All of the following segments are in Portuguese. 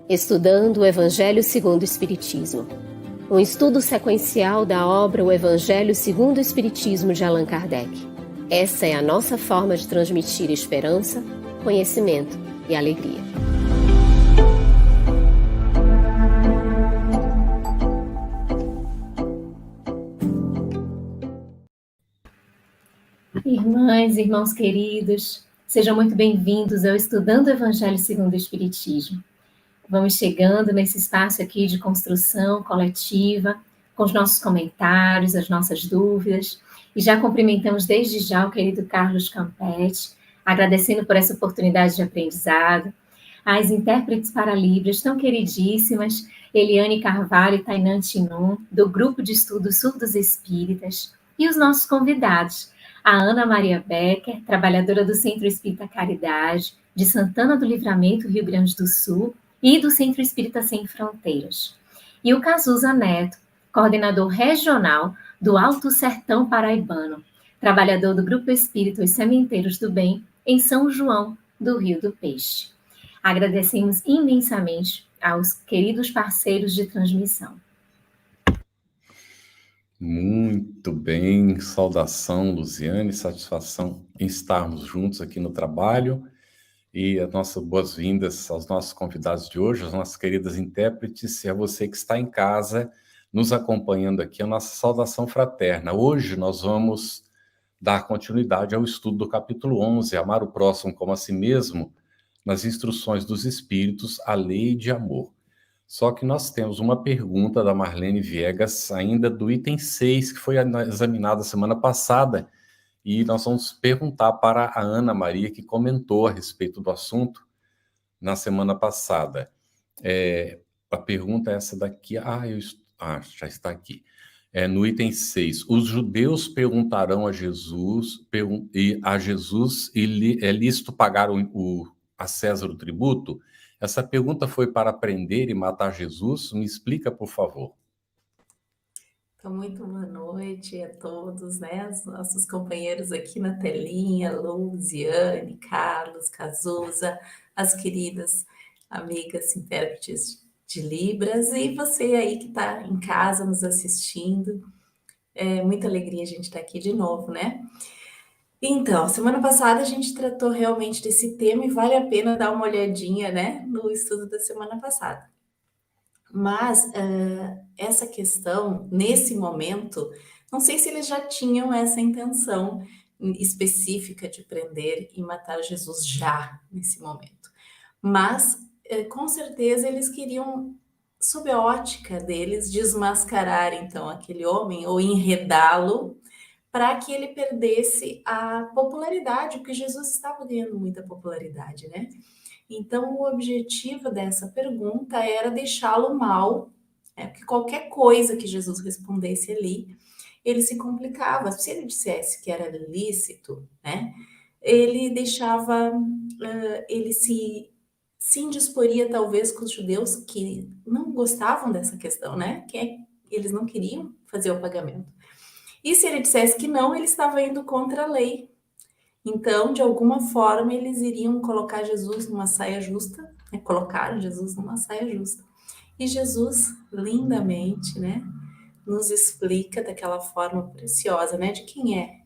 Estudando o Evangelho segundo o Espiritismo. Um estudo sequencial da obra O Evangelho segundo o Espiritismo de Allan Kardec. Essa é a nossa forma de transmitir esperança, conhecimento e alegria. Irmãs e irmãos queridos, sejam muito bem-vindos ao Estudando o Evangelho segundo o Espiritismo. Vamos chegando nesse espaço aqui de construção coletiva, com os nossos comentários, as nossas dúvidas, e já cumprimentamos desde já o querido Carlos Campetti, agradecendo por essa oportunidade de aprendizado, as intérpretes para Libras tão queridíssimas, Eliane Carvalho e Tainan Tinum, do Grupo de Estudos Surdos Espíritas, e os nossos convidados, a Ana Maria Becker, trabalhadora do Centro Espírita Caridade, de Santana do Livramento, Rio Grande do Sul, e do Centro Espírita Sem Fronteiras. E o Cazuza Neto, coordenador regional do Alto Sertão Paraibano, trabalhador do Grupo Espírita Os Sementeiros do Bem, em São João do Rio do Peixe. Agradecemos imensamente aos queridos parceiros de transmissão. Muito bem, saudação, Luziane, satisfação em estarmos juntos aqui no trabalho e as nossas boas-vindas aos nossos convidados de hoje, às nossas queridas intérpretes e a você que está em casa nos acompanhando aqui, a nossa saudação fraterna. Hoje nós vamos dar continuidade ao estudo do capítulo 11, Amar o Próximo como a Si Mesmo, nas instruções dos Espíritos, a Lei de Amor. Só que nós temos uma pergunta da Marlene Viegas, ainda do item 6, que foi examinado semana passada, e nós vamos perguntar para a Ana Maria, que comentou a respeito do assunto na semana passada. A pergunta é essa daqui. Já está aqui. No item 6, os judeus perguntarão a Jesus, é lícito pagar a César o tributo? Essa pergunta foi para prender e matar Jesus? Me explica, por favor. Então, muito boa noite a todos, né? Os nossos companheiros aqui na telinha, Luziane, Carlos, Cazuza, as queridas amigas intérpretes de Libras e você aí que está em casa nos assistindo. É muita alegria a gente estar aqui de novo, né? Então, semana passada a gente tratou realmente desse tema e vale a pena dar uma olhadinha, né, no estudo da semana passada. Mas essa questão, nesse momento, não sei se eles já tinham essa intenção específica de prender e matar Jesus já nesse momento. Mas, com certeza, eles queriam, sob a ótica deles, desmascarar então aquele homem ou enredá-lo para que ele perdesse a popularidade, porque Jesus estava ganhando muita popularidade, né? Então, o objetivo dessa pergunta era deixá-lo mal, porque qualquer coisa que Jesus respondesse ali, ele se complicava. Se ele dissesse que era lícito, né? Ele deixava, ele se indisporia talvez com os judeus que não gostavam dessa questão, né? Que eles não queriam fazer o pagamento. E se ele dissesse que não, ele estava indo contra a lei. Então, de alguma forma, eles iriam colocar Jesus numa saia justa, né? Colocaram Jesus numa saia justa. E Jesus, lindamente, né, nos explica daquela forma preciosa, né, de quem é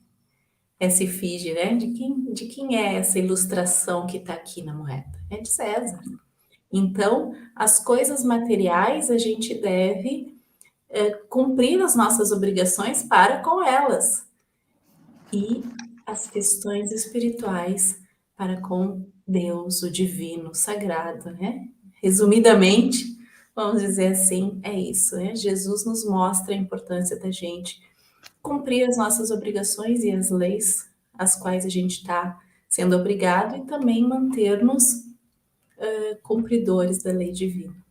essa efígie, né, de quem é essa ilustração que está aqui na moeda. É de César. Então, as coisas materiais a gente deve cumprir as nossas obrigações para com elas. E as questões espirituais para com Deus, o divino, o sagrado, né? Resumidamente, vamos dizer assim, é isso, né? Jesus nos mostra a importância da gente cumprir as nossas obrigações e as leis às quais a gente está sendo obrigado e também manter-nos cumpridores da lei divina.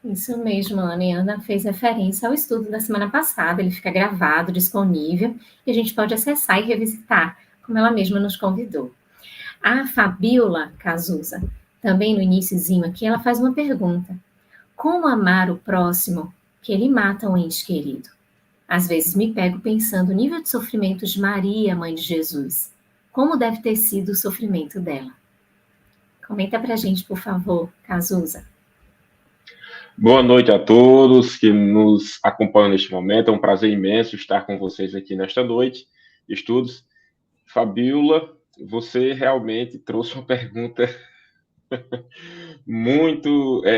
Isso mesmo, Ana. E Ana fez referência ao estudo da semana passada, ele fica gravado, disponível, e a gente pode acessar e revisitar, como ela mesma nos convidou. A Fabiola Cazuza, também no iniciozinho aqui, ela faz uma pergunta. Como amar o próximo que ele mata um ente querido? Às vezes me pego pensando no nível de sofrimento de Maria, mãe de Jesus. Como deve ter sido o sofrimento dela? Comenta para a gente, por favor, Cazuza. Boa noite a todos que nos acompanham neste momento. É um prazer imenso estar com vocês aqui nesta noite de estudos. Fabíola, você realmente trouxe uma pergunta muito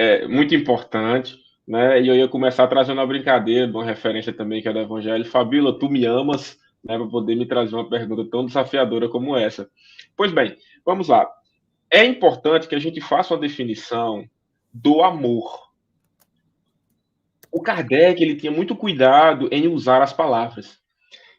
importante, né? E eu ia começar trazendo uma brincadeira, uma referência também que é do Evangelho. Fabíola, tu me amas, né? Para poder me trazer uma pergunta tão desafiadora como essa. Pois bem, vamos lá. É importante que a gente faça uma definição do amor. O Kardec, ele tinha muito cuidado em usar as palavras.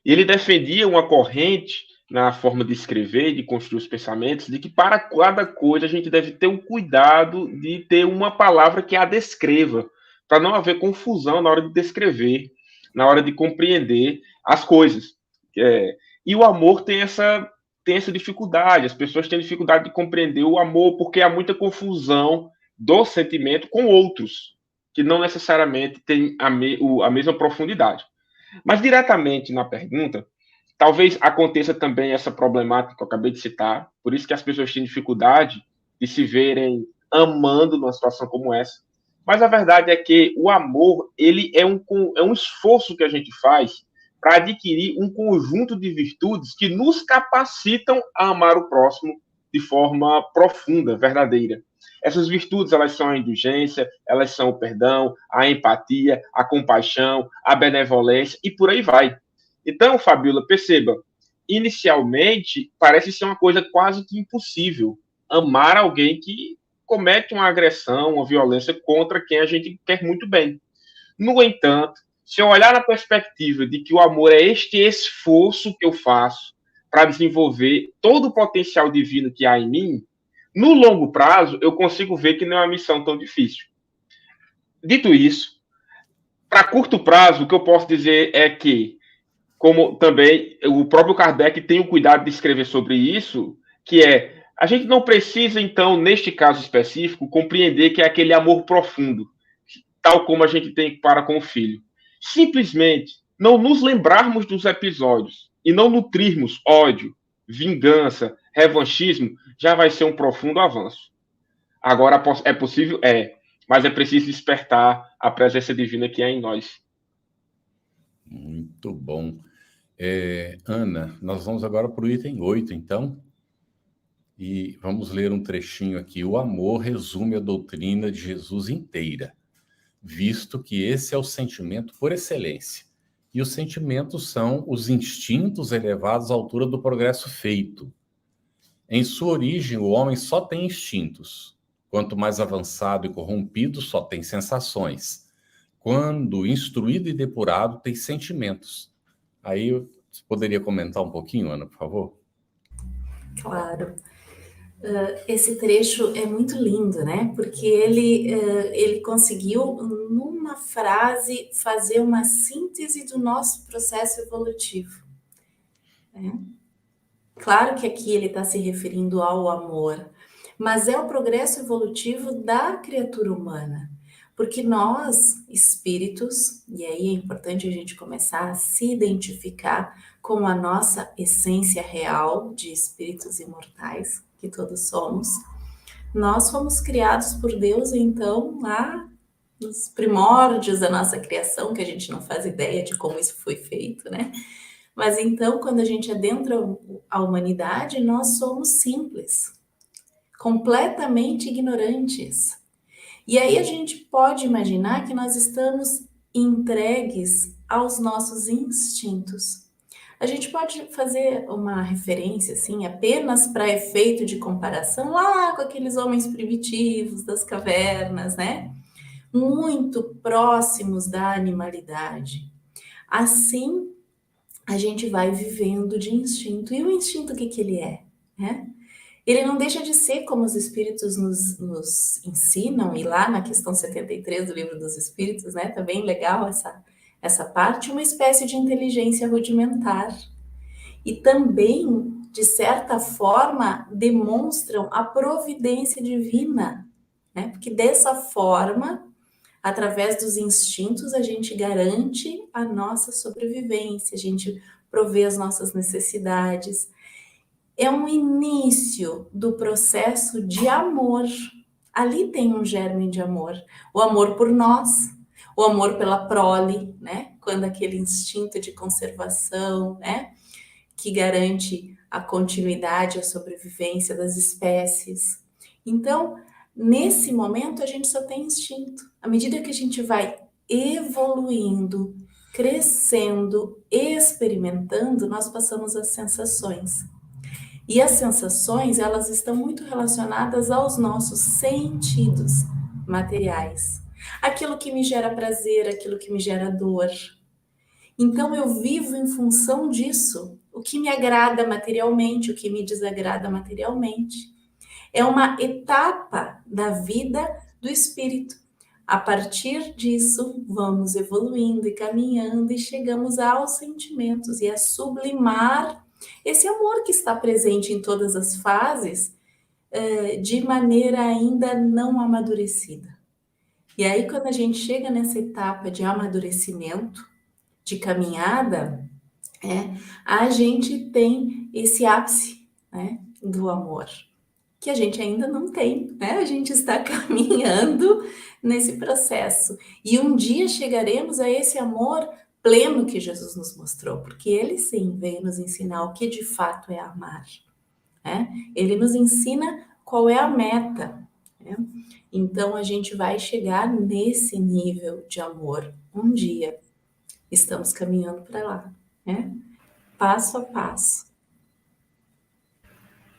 E ele defendia uma corrente na forma de escrever, de construir os pensamentos, de que para cada coisa a gente deve ter um cuidado de ter uma palavra que a descreva, para não haver confusão na hora de descrever, na hora de compreender as coisas. E o amor tem essa dificuldade, as pessoas têm dificuldade de compreender o amor porque há muita confusão do sentimento com outros, que não necessariamente têm a mesma profundidade. Mas diretamente na pergunta, talvez aconteça também essa problemática que eu acabei de citar, por isso que as pessoas têm dificuldade de se verem amando numa situação como essa. Mas a verdade é que o amor, ele é um esforço que a gente faz para adquirir um conjunto de virtudes que nos capacitam a amar o próximo de forma profunda, verdadeira. Essas virtudes, elas são a indulgência, elas são o perdão, a empatia, a compaixão, a benevolência e por aí vai. Então, Fabíola, perceba, inicialmente parece ser uma coisa quase que impossível amar alguém que comete uma agressão, uma violência contra quem a gente quer muito bem. No entanto, se eu olhar na perspectiva de que o amor é este esforço que eu faço para desenvolver todo o potencial divino que há em mim, no longo prazo, eu consigo ver que não é uma missão tão difícil. Dito isso, para curto prazo, o que eu posso dizer é que, como também o próprio Kardec tem o cuidado de escrever sobre isso, que a gente não precisa, então, neste caso específico, compreender que é aquele amor profundo, tal como a gente tem para com o filho. Simplesmente não nos lembrarmos dos episódios e não nutrirmos ódio, vingança, revanchismo, já vai ser um profundo avanço. Agora, é possível? Mas é preciso despertar a presença divina que é em nós. Muito bom. Ana, nós vamos agora para o item 8, então, e vamos ler um trechinho aqui. O amor resume a doutrina de Jesus inteira, visto que esse é o sentimento por excelência. E os sentimentos são os instintos elevados à altura do progresso feito. Em sua origem, o homem só tem instintos. Quanto mais avançado e corrompido, só tem sensações. Quando instruído e depurado, tem sentimentos. Aí, você poderia comentar um pouquinho, Ana, por favor? Claro. Esse trecho é muito lindo, né? Porque ele conseguiu, numa frase, fazer uma síntese do nosso processo evolutivo. Né? Claro que aqui ele está se referindo ao amor, mas é o progresso evolutivo da criatura humana. Porque nós, espíritos, e aí é importante a gente começar a se identificar com a nossa essência real de espíritos imortais, que todos somos, nós fomos criados por Deus, então, lá nos primórdios da nossa criação, que a gente não faz ideia de como isso foi feito, né? Mas então, quando a gente adentra a humanidade, nós somos simples, completamente ignorantes. E aí a gente pode imaginar que nós estamos entregues aos nossos instintos. A gente pode fazer uma referência, assim, apenas para efeito de comparação, lá com aqueles homens primitivos das cavernas, né? Muito próximos da animalidade. Assim, a gente vai vivendo de instinto. E o instinto, o que ele é? Né? Ele não deixa de ser, como os espíritos nos ensinam, e lá na questão 73 do Livro dos Espíritos, né? Tá bem legal essa parte, uma espécie de inteligência rudimentar. E também, de certa forma, demonstram a providência divina, né? Porque dessa forma, através dos instintos, a gente garante a nossa sobrevivência, a gente provê as nossas necessidades. é um início do processo de amor. Ali tem um germe de amor. O amor por nós, o amor pela prole, né? Quando aquele instinto de conservação, né? Que garante a continuidade, a sobrevivência das espécies. Então, nesse momento, a gente só tem instinto. À medida que a gente vai evoluindo, crescendo, experimentando, nós passamos as sensações. E as sensações, elas estão muito relacionadas aos nossos sentidos materiais. Aquilo que me gera prazer, aquilo que me gera dor. Então, eu vivo em função disso. O que me agrada materialmente, o que me desagrada materialmente. É uma etapa da vida do espírito. A partir disso, vamos evoluindo e caminhando e chegamos aos sentimentos e a sublimar esse amor que está presente em todas as fases, de maneira ainda não amadurecida. E aí, quando a gente chega nessa etapa de amadurecimento, de caminhada, a gente tem esse ápice, né, do amor, que a gente ainda não tem, né? A gente está caminhando nesse processo. E um dia chegaremos a esse amor pleno que Jesus nos mostrou, porque ele sim veio nos ensinar o que de fato é amar, né? Ele nos ensina qual é a meta, né? Então a gente vai chegar nesse nível de amor um dia. Estamos caminhando para lá, né? Passo a passo.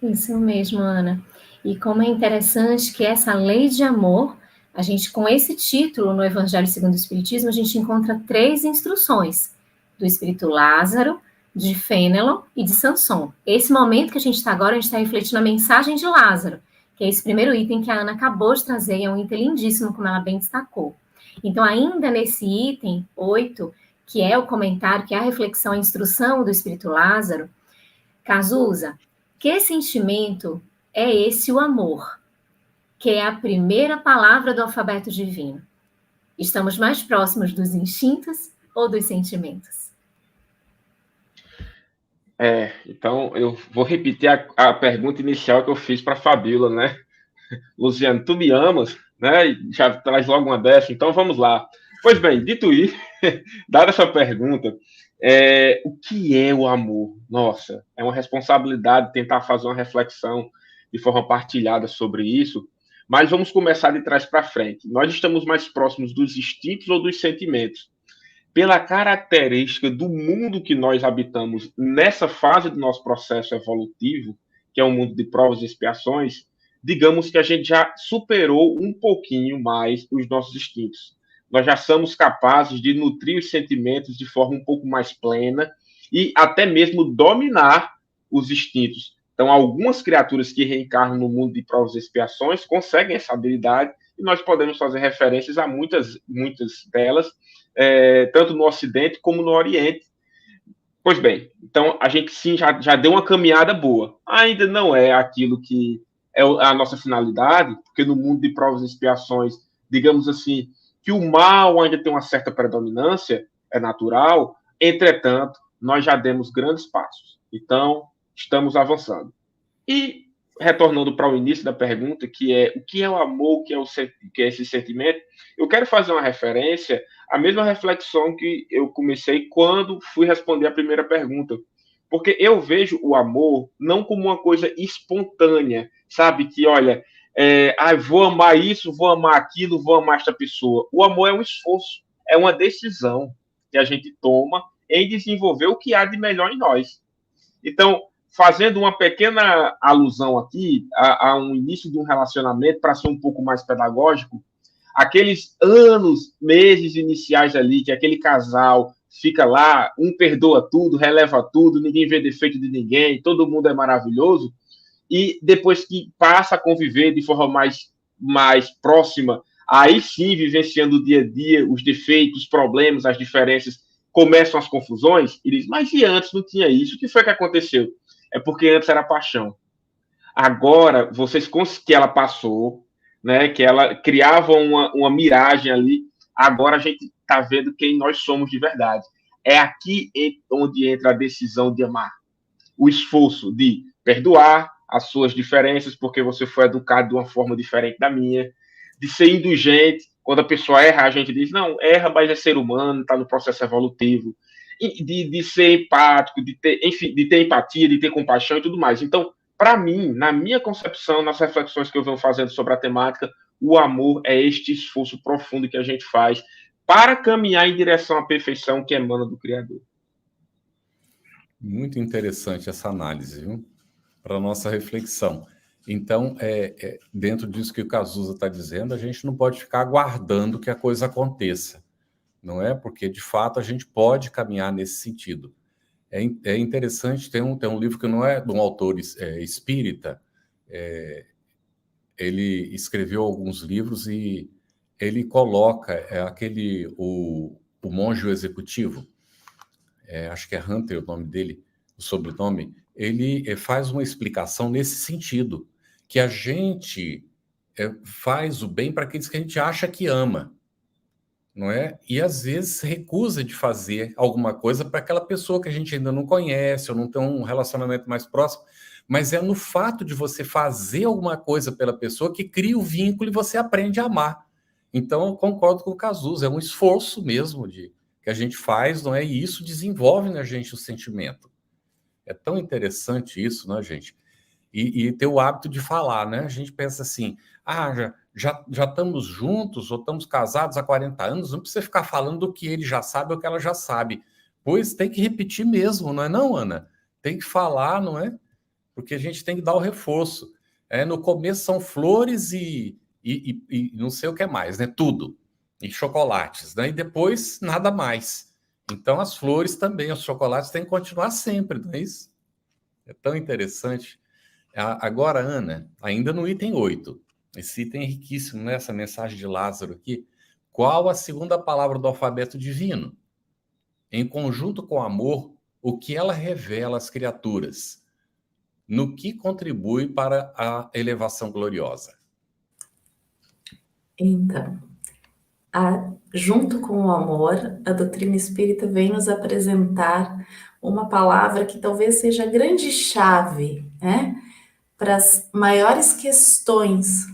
Isso mesmo, Ana. E como é interessante que essa lei de amor, a gente, com esse título no Evangelho segundo o Espiritismo, a gente encontra 3 instruções, do Espírito Lázaro, de Fênelon e de Samson. Esse momento que a gente está agora, a gente está refletindo a mensagem de Lázaro, que é esse primeiro item que a Ana acabou de trazer, e é um item lindíssimo, como ela bem destacou. Então, ainda nesse item 8, que é o comentário, que é a reflexão, a instrução do Espírito Lázaro, Cazuza, que sentimento é esse o amor, que é a primeira palavra do alfabeto divino? Estamos mais próximos dos instintos ou dos sentimentos? Então eu vou repetir a pergunta inicial que eu fiz para a Fabíola, né? Luciano, tu me amas, né? E já traz logo uma dessa, então vamos lá. Pois bem, dito isso, dada essa pergunta, o que é o amor? Nossa, é uma responsabilidade tentar fazer uma reflexão de forma partilhada sobre isso, mas vamos começar de trás para frente. Nós estamos mais próximos dos instintos ou dos sentimentos? Pela característica do mundo que nós habitamos nessa fase do nosso processo evolutivo, que é um mundo de provas e expiações, digamos que a gente já superou um pouquinho mais os nossos instintos. Nós já somos capazes de nutrir os sentimentos de forma um pouco mais plena e até mesmo dominar os instintos. Então, algumas criaturas que reencarnam no mundo de provas e expiações conseguem essa habilidade e nós podemos fazer referências a muitas delas, tanto no Ocidente como no Oriente. Pois bem, então a gente sim já deu uma caminhada boa. Ainda não é aquilo que é a nossa finalidade, porque no mundo de provas e expiações, digamos assim, que o mal ainda tem uma certa predominância, é natural. Entretanto, nós já demos grandes passos. Então, estamos avançando. E, retornando para o início da pergunta, que é o que é o amor, que é esse sentimento, eu quero fazer uma referência à mesma reflexão que eu comecei quando fui responder a primeira pergunta. Porque eu vejo o amor não como uma coisa espontânea, sabe? Que, olha, vou amar isso, vou amar aquilo, vou amar esta pessoa. O amor é um esforço, é uma decisão que a gente toma em desenvolver o que há de melhor em nós. Então, fazendo uma pequena alusão aqui a um início de um relacionamento, para ser um pouco mais pedagógico, aqueles anos, meses iniciais ali, que aquele casal fica lá, um perdoa tudo, releva tudo, ninguém vê defeito de ninguém, todo mundo é maravilhoso, e depois que passa a conviver de forma mais próxima, aí sim, vivenciando o dia a dia, os defeitos, os problemas, as diferenças, começam as confusões, e diz, mas e antes não tinha isso? O que foi que aconteceu? É porque antes era paixão. Agora, que ela passou, né, que ela criava uma miragem ali, agora a gente está vendo quem nós somos de verdade. É aqui onde entra a decisão de amar. O esforço de perdoar as suas diferenças, porque você foi educado de uma forma diferente da minha, de ser indulgente. Quando a pessoa erra, a gente diz, não, erra, mas é ser humano, está no processo evolutivo. E de ser empático, enfim, de ter empatia, de ter compaixão e tudo mais. Então, para mim, na minha concepção, nas reflexões que eu venho fazendo sobre a temática, o amor é este esforço profundo que a gente faz para caminhar em direção à perfeição que emana do Criador. Muito interessante essa análise, viu? Para a nossa reflexão. Então, dentro disso que o Cazuza está dizendo, a gente não pode ficar aguardando que a coisa aconteça, não é? Porque, de fato, a gente pode caminhar nesse sentido. É interessante, tem um livro que não é de um autor espírita, ele escreveu alguns livros e ele coloca o monge executivo, acho que é Hunter o nome dele, o sobrenome, ele faz uma explicação nesse sentido, que a gente faz o bem para aqueles que a gente acha que ama, não é? E às vezes recusa de fazer alguma coisa para aquela pessoa que a gente ainda não conhece ou não tem um relacionamento mais próximo, mas é no fato de você fazer alguma coisa pela pessoa que cria o vínculo e você aprende a amar. Então, eu concordo com o Cazuza, é um esforço mesmo que a gente faz, não é? E isso desenvolve na gente o sentimento. É tão interessante isso, né, gente? E ter o hábito de falar, né? A gente pensa assim, já estamos juntos ou estamos casados há 40 anos, não precisa ficar falando do que ele já sabe ou que ela já sabe. Pois tem que repetir mesmo, não é não, Ana? Tem que falar, não é? Porque a gente tem que dar o reforço. No começo são flores e não sei o que mais, né? Tudo. E chocolates, né? E depois nada mais. Então as flores também, os chocolates têm que continuar sempre, não é isso? É tão interessante. Agora, Ana, ainda no item 8, esse item é riquíssimo, né? Essa mensagem de Lázaro aqui. Qual a segunda palavra do alfabeto divino? Em conjunto com o amor, o que ela revela às criaturas? No que contribui para a elevação gloriosa? Então, junto com o amor, a doutrina espírita vem nos apresentar uma palavra que talvez seja a grande chave, né, para as maiores questões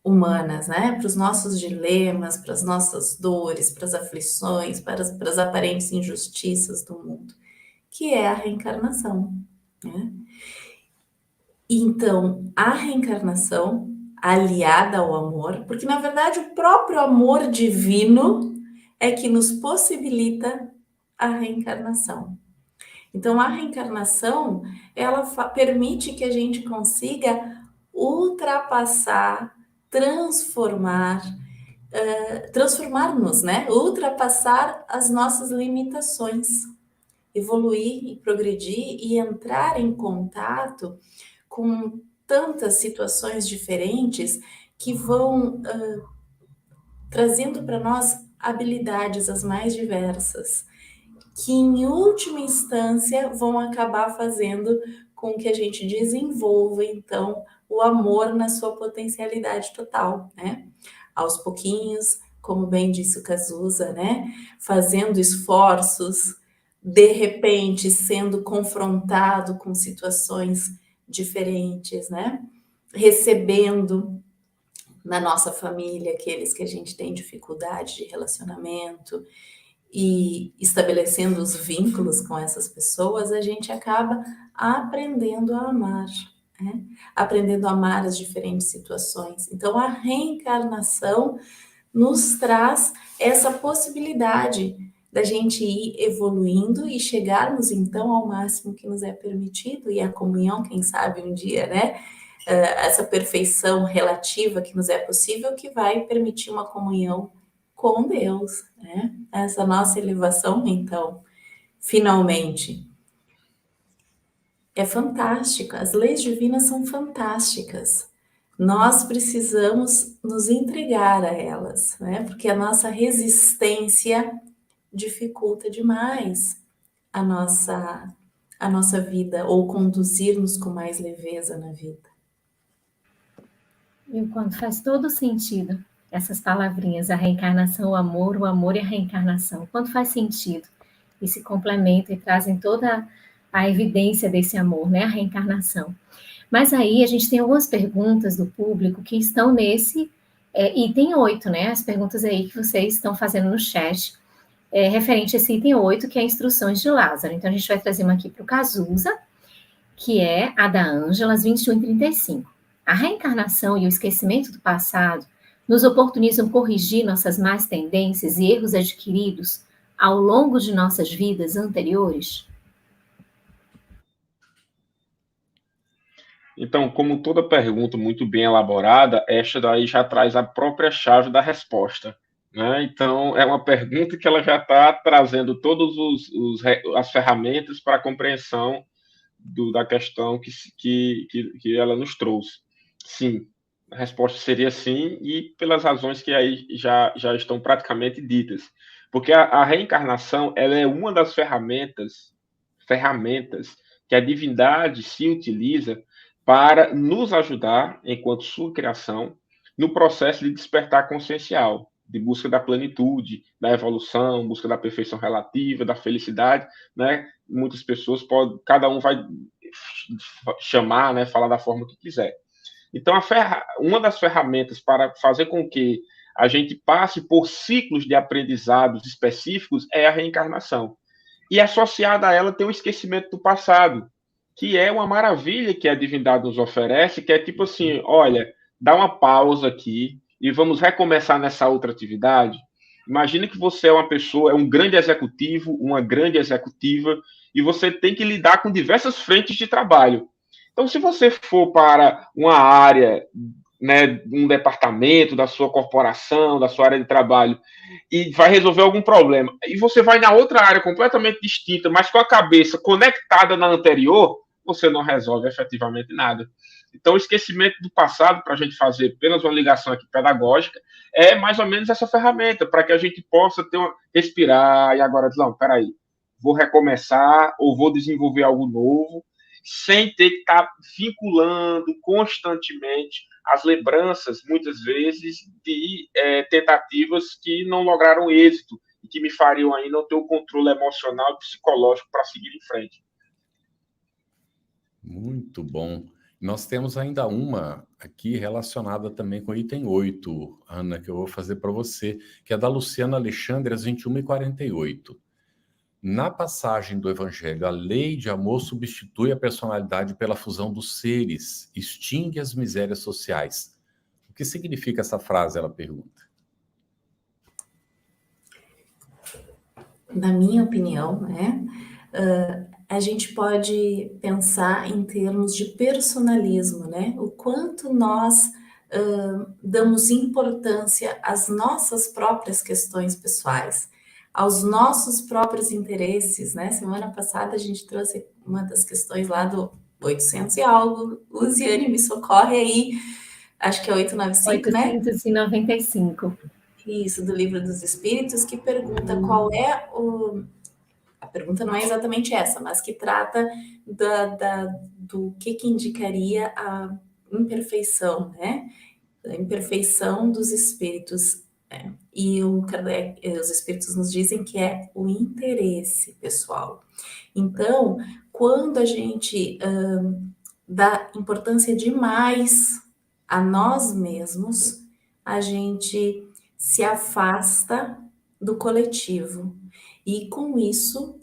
humanas, né, para os nossos dilemas, para as nossas dores, para as aflições, para as aparentes injustiças do mundo, que é a reencarnação, né? Então, a reencarnação aliada ao amor, porque na verdade o próprio amor divino é que nos possibilita a reencarnação. Então, a reencarnação, ela permite que a gente consiga ultrapassar, transformar-nos, né? Ultrapassar as nossas limitações, evoluir e progredir e entrar em contato com tantas situações diferentes que vão trazendo para nós habilidades as mais diversas, que em última instância vão acabar fazendo com que a gente desenvolva, então, o amor na sua potencialidade total, né? Aos pouquinhos, como bem disse o Cazuza, né? Fazendo esforços, de repente sendo confrontado com situações diferentes, né? Recebendo na nossa família aqueles que a gente tem dificuldade de relacionamento e estabelecendo os vínculos com essas pessoas, a gente acaba aprendendo a amar, né? Aprendendo a amar as diferentes situações. Então, a reencarnação nos traz essa possibilidade da gente ir evoluindo e chegarmos, então, ao máximo que nos é permitido, e a comunhão, quem sabe, um dia, né? Essa perfeição relativa que nos é possível, que vai permitir uma comunhão com Deus, né? Essa nossa elevação, então, finalmente, é fantástica. As leis divinas são fantásticas. Nós precisamos nos entregar a elas, né? Porque a nossa resistência dificulta demais a nossa vida, ou conduzir-nos com mais leveza na vida. E quando faz todo sentido essas palavrinhas, a reencarnação, o amor e a reencarnação, quando faz sentido e se complementam e trazem toda a evidência desse amor, né? A reencarnação. Mas aí a gente tem algumas perguntas do público que estão nesse item 8, né? As perguntas aí que vocês estão fazendo no chat, referente a esse item 8, que é Instruções de Lázaro. Então a gente vai trazer uma aqui para o Cazuza, que é a da Ângela, às 21h35. A reencarnação e o esquecimento do passado nos oportunizam corrigir nossas más tendências e erros adquiridos ao longo de nossas vidas anteriores? Então, como toda pergunta muito bem elaborada, esta daí já traz a própria chave da resposta, né? Então, é uma pergunta que ela já está trazendo todas as ferramentas para a compreensão da questão que ela nos trouxe. Sim, a resposta seria sim, e pelas razões que aí já estão praticamente ditas. Porque a reencarnação, ela é uma das ferramentas que a divindade se utiliza para nos ajudar, enquanto sua criação, no processo de despertar consciencial, de busca da plenitude, da evolução, busca da perfeição relativa, da felicidade, né? Muitas pessoas podem, cada um vai chamar, né, falar da forma que quiser. Então, uma das ferramentas para fazer com que a gente passe por ciclos de aprendizados específicos é a reencarnação. E associada a ela tem o esquecimento do passado, que é uma maravilha que a divindade nos oferece, que é tipo assim, olha, dá uma pausa aqui e vamos recomeçar nessa outra atividade. Imagina que você é uma pessoa, é um grande executivo, uma grande executiva, e você tem que lidar com diversas frentes de trabalho. Então, se você for para uma área, né, um departamento da sua corporação, da sua área de trabalho, e vai resolver algum problema, e você vai na outra área completamente distinta, mas com a cabeça conectada na anterior, você não resolve efetivamente nada. Então, o esquecimento do passado, para a gente fazer apenas uma ligação aqui pedagógica, é mais ou menos essa ferramenta, para que a gente possa respirar, e agora, não, peraí, vou recomeçar, ou vou desenvolver algo novo, sem ter que estar vinculando constantemente as lembranças, muitas vezes, de tentativas que não lograram êxito e que me fariam aí não ter o controle emocional e psicológico para seguir em frente. Muito bom. Nós temos ainda uma aqui relacionada também com o item 8, Ana, que eu vou fazer para você, que é da Luciana Alexandre, às 21h48. Na passagem do Evangelho, a lei de amor substitui a personalidade pela fusão dos seres, extingue as misérias sociais. O que significa essa frase, ela pergunta. Na minha opinião, né, a gente pode pensar em termos de personalismo, né? O quanto nós damos importância às nossas próprias questões pessoais, aos nossos próprios interesses, né? Semana passada a gente trouxe uma das questões lá do 800 e algo. Luziane, me socorre aí. Acho que é 895, 895. Né? Isso, do Livro dos Espíritos, que pergunta qual é o... A pergunta não é exatamente essa, mas que trata do que indicaria a imperfeição, né? A imperfeição dos espíritos. E os espíritos nos dizem que é o interesse pessoal. Então, quando a gente dá importância demais a nós mesmos, a gente se afasta do coletivo. E com isso,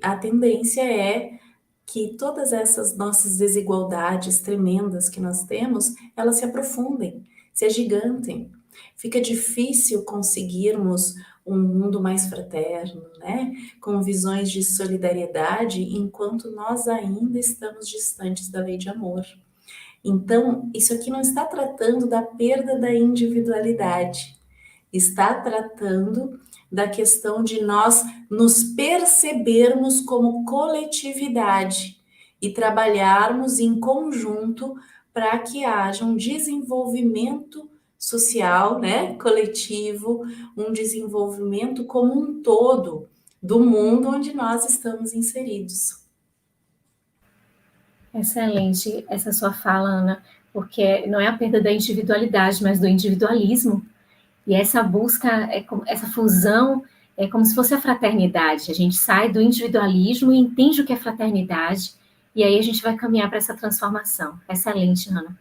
a tendência é que todas essas nossas desigualdades tremendas que nós temos, elas se aprofundem, se agigantem. Fica difícil conseguirmos um mundo mais fraterno, né? Com visões de solidariedade, enquanto nós ainda estamos distantes da lei de amor. Então, isso aqui não está tratando da perda da individualidade, está tratando da questão de nós nos percebermos como coletividade e trabalharmos em conjunto para que haja um desenvolvimento social, né, coletivo, um desenvolvimento como um todo do mundo onde nós estamos inseridos. Excelente essa sua fala, Ana, porque não é a perda da individualidade, mas do individualismo. E essa busca, essa fusão É como se fosse a fraternidade. A gente sai do individualismo e entende o que é fraternidade, e aí a gente vai caminhar para essa transformação. Excelente, Ana.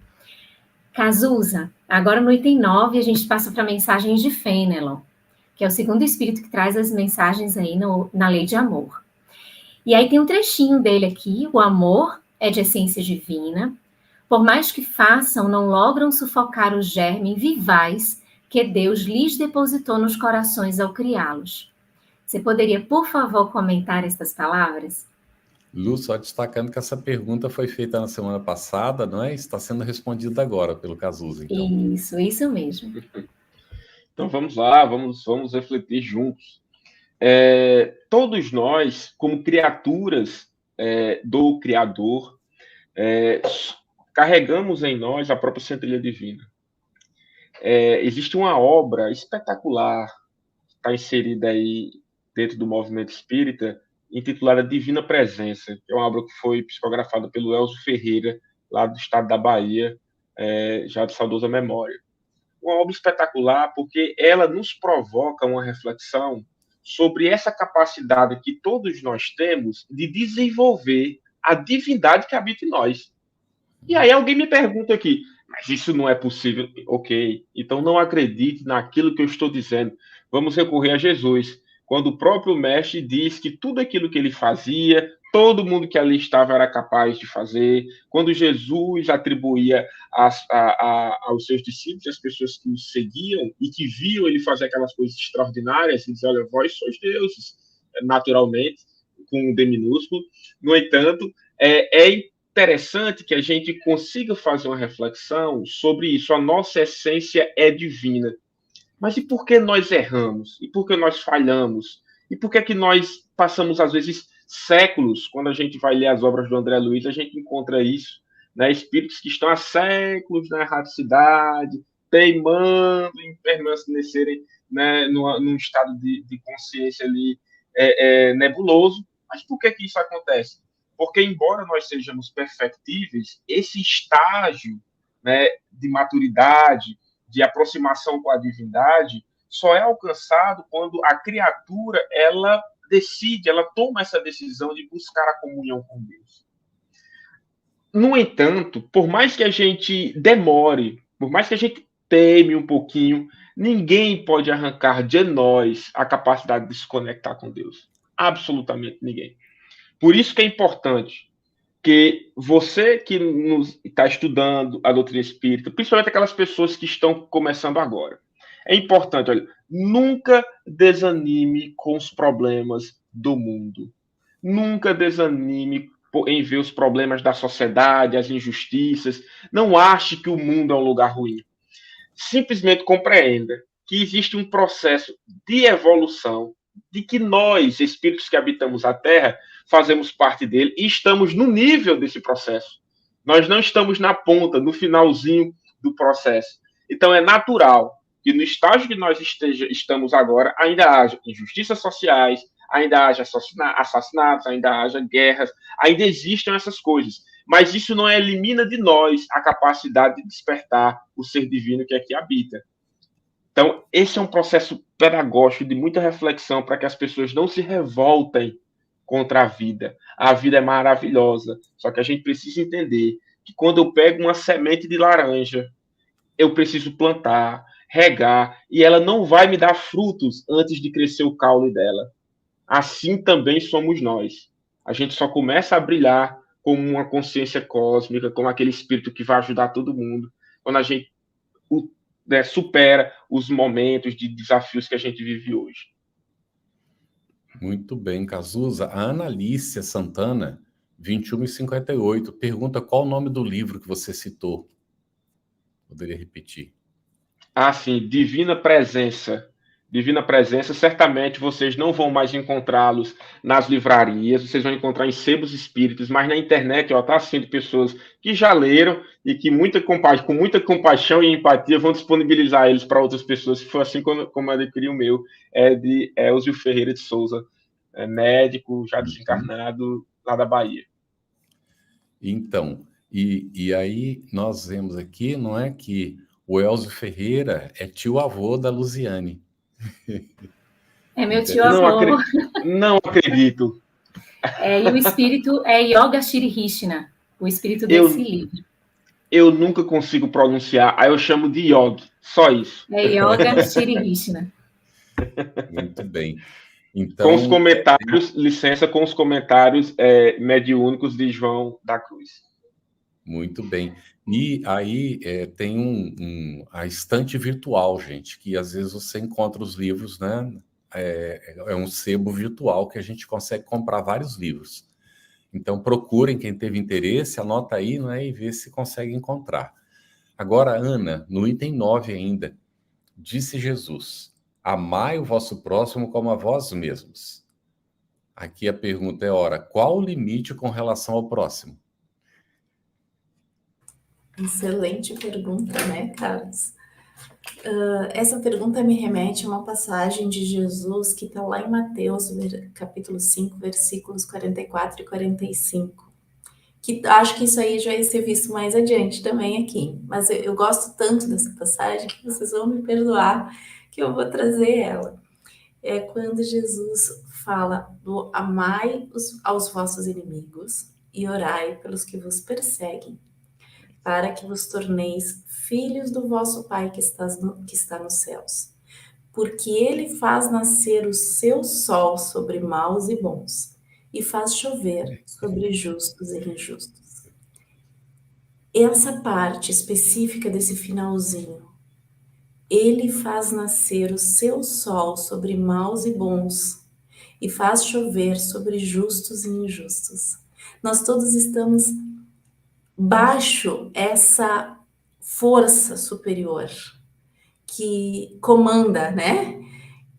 Cazuza, agora no item 9, a gente passa para mensagens de Fenelon, que é o segundo espírito que traz as mensagens aí na lei de amor. E aí tem um trechinho dele aqui: o amor é de essência divina, por mais que façam, não logram sufocar o germe vivaz que Deus lhes depositou nos corações ao criá-los. Você poderia, por favor, comentar estas palavras? Lu, só destacando que essa pergunta foi feita na semana passada, não é? Está sendo respondida agora pelo Cazuza, então. Isso mesmo. Então vamos lá, vamos refletir juntos. Todos nós, como criaturas do Criador, carregamos em nós a própria centelha divina. Existe uma obra espetacular, está inserida aí dentro do movimento espírita, intitulada Divina Presença, que é uma obra que foi psicografada pelo Elzo Ferreira, lá do estado da Bahia, já de saudosa memória. Uma obra espetacular porque ela nos provoca uma reflexão sobre essa capacidade que todos nós temos de desenvolver a divindade que habita em nós. E aí alguém me pergunta aqui, mas isso não é possível? Ok, então não acredite naquilo que eu estou dizendo. Vamos recorrer a Jesus. Quando o próprio mestre diz que tudo aquilo que ele fazia, todo mundo que ali estava era capaz de fazer. Quando Jesus atribuía aos seus discípulos, as pessoas que o seguiam e que viam ele fazer aquelas coisas extraordinárias, ele dizia, olha, vós sois deuses, naturalmente, com um D minúsculo. No entanto, é interessante que a gente consiga fazer uma reflexão sobre isso. A nossa essência é divina. Mas e por que nós erramos? E por que nós falhamos? E por que nós passamos, às vezes, séculos, quando a gente vai ler as obras do André Luiz, a gente encontra isso, né? Espíritos que estão há séculos na erraticidade, teimando em permanecerem, né, num estado de consciência ali nebuloso. Mas por que isso acontece? Porque, embora nós sejamos perfectíveis, esse estágio, né, de maturidade, de aproximação com a divindade, só é alcançado quando a criatura, ela decide, ela toma essa decisão de buscar a comunhão com Deus. No entanto, por mais que a gente demore, por mais que a gente teme um pouquinho, ninguém pode arrancar de nós a capacidade de se conectar com Deus. Absolutamente ninguém. Por isso que é importante que você que está estudando a doutrina espírita, principalmente aquelas pessoas que estão começando agora, é importante, olha, nunca desanime com os problemas do mundo. Nunca desanime em ver os problemas da sociedade, as injustiças. Não ache que o mundo é um lugar ruim. Simplesmente compreenda que existe um processo de evolução, de que nós, espíritos que habitamos a Terra, fazemos parte dele e estamos no nível desse processo. Nós não estamos na ponta, no finalzinho do processo. Então é natural que no estágio que nós estamos agora ainda haja injustiças sociais, ainda haja assassinatos, ainda haja guerras, ainda existam essas coisas. Mas isso não elimina de nós a capacidade de despertar o ser divino que aqui habita. Então, esse é um processo pedagógico de muita reflexão para que as pessoas não se revoltem contra a vida. A vida é maravilhosa, só que a gente precisa entender que quando eu pego uma semente de laranja, eu preciso plantar, regar, e ela não vai me dar frutos antes de crescer o caule dela. Assim também somos nós. A gente só começa a brilhar como uma consciência cósmica, como aquele espírito que vai ajudar todo mundo, quando a gente supera os momentos de desafios que a gente vive hoje. Muito bem, Cazuza. A Ana Alicia Santana, 21h58, pergunta qual o nome do livro que você citou. Poderia repetir? Sim, Divina Presença. Divina Presença, certamente vocês não vão mais encontrá-los nas livrarias, vocês vão encontrar em sebos espíritas, mas na internet está assim de pessoas que já leram e que com muita compaixão e empatia vão disponibilizar eles para outras pessoas, se for assim como eu adquiri o meu, de Elzio Ferreira de Souza, médico já desencarnado lá da Bahia. Então, e aí nós vemos aqui, não é, que o Elzio Ferreira é tio-avô da Luziane. É meu tio avô. Não acredito. E o espírito é Yoga Shirihishna, o espírito desse livro. Eu nunca consigo pronunciar, aí eu chamo de Yogi, só isso. É Yoga Shirihishna. Muito bem. Então, com os comentários, licença, com os comentários mediúnicos de João da Cruz. Muito bem. E aí tem a estante virtual, gente, que às vezes você encontra os livros, né? É um sebo virtual que a gente consegue comprar vários livros. Então procurem, quem teve interesse, anota aí, né, e vê se consegue encontrar. Agora, Ana, no item 9 ainda, disse Jesus: amai o vosso próximo como a vós mesmos. Aqui a pergunta é, ora, qual o limite com relação ao próximo? Excelente pergunta, né, Carlos? Essa pergunta me remete a uma passagem de Jesus que está lá em Mateus, capítulo 5, versículos 44 e 45. Que acho que isso aí já ia ser visto mais adiante também aqui. Mas eu gosto tanto dessa passagem que vocês vão me perdoar que eu vou trazer ela. É quando Jesus fala do amai aos vossos inimigos e orai pelos que vos perseguem, para que vos torneis filhos do vosso Pai que está nos céus. Porque ele faz nascer o seu sol sobre maus e bons, e faz chover sobre justos e injustos. Essa parte específica desse finalzinho, ele faz nascer o seu sol sobre maus e bons, e faz chover sobre justos e injustos. Nós todos estamos baixo essa força superior que comanda, né?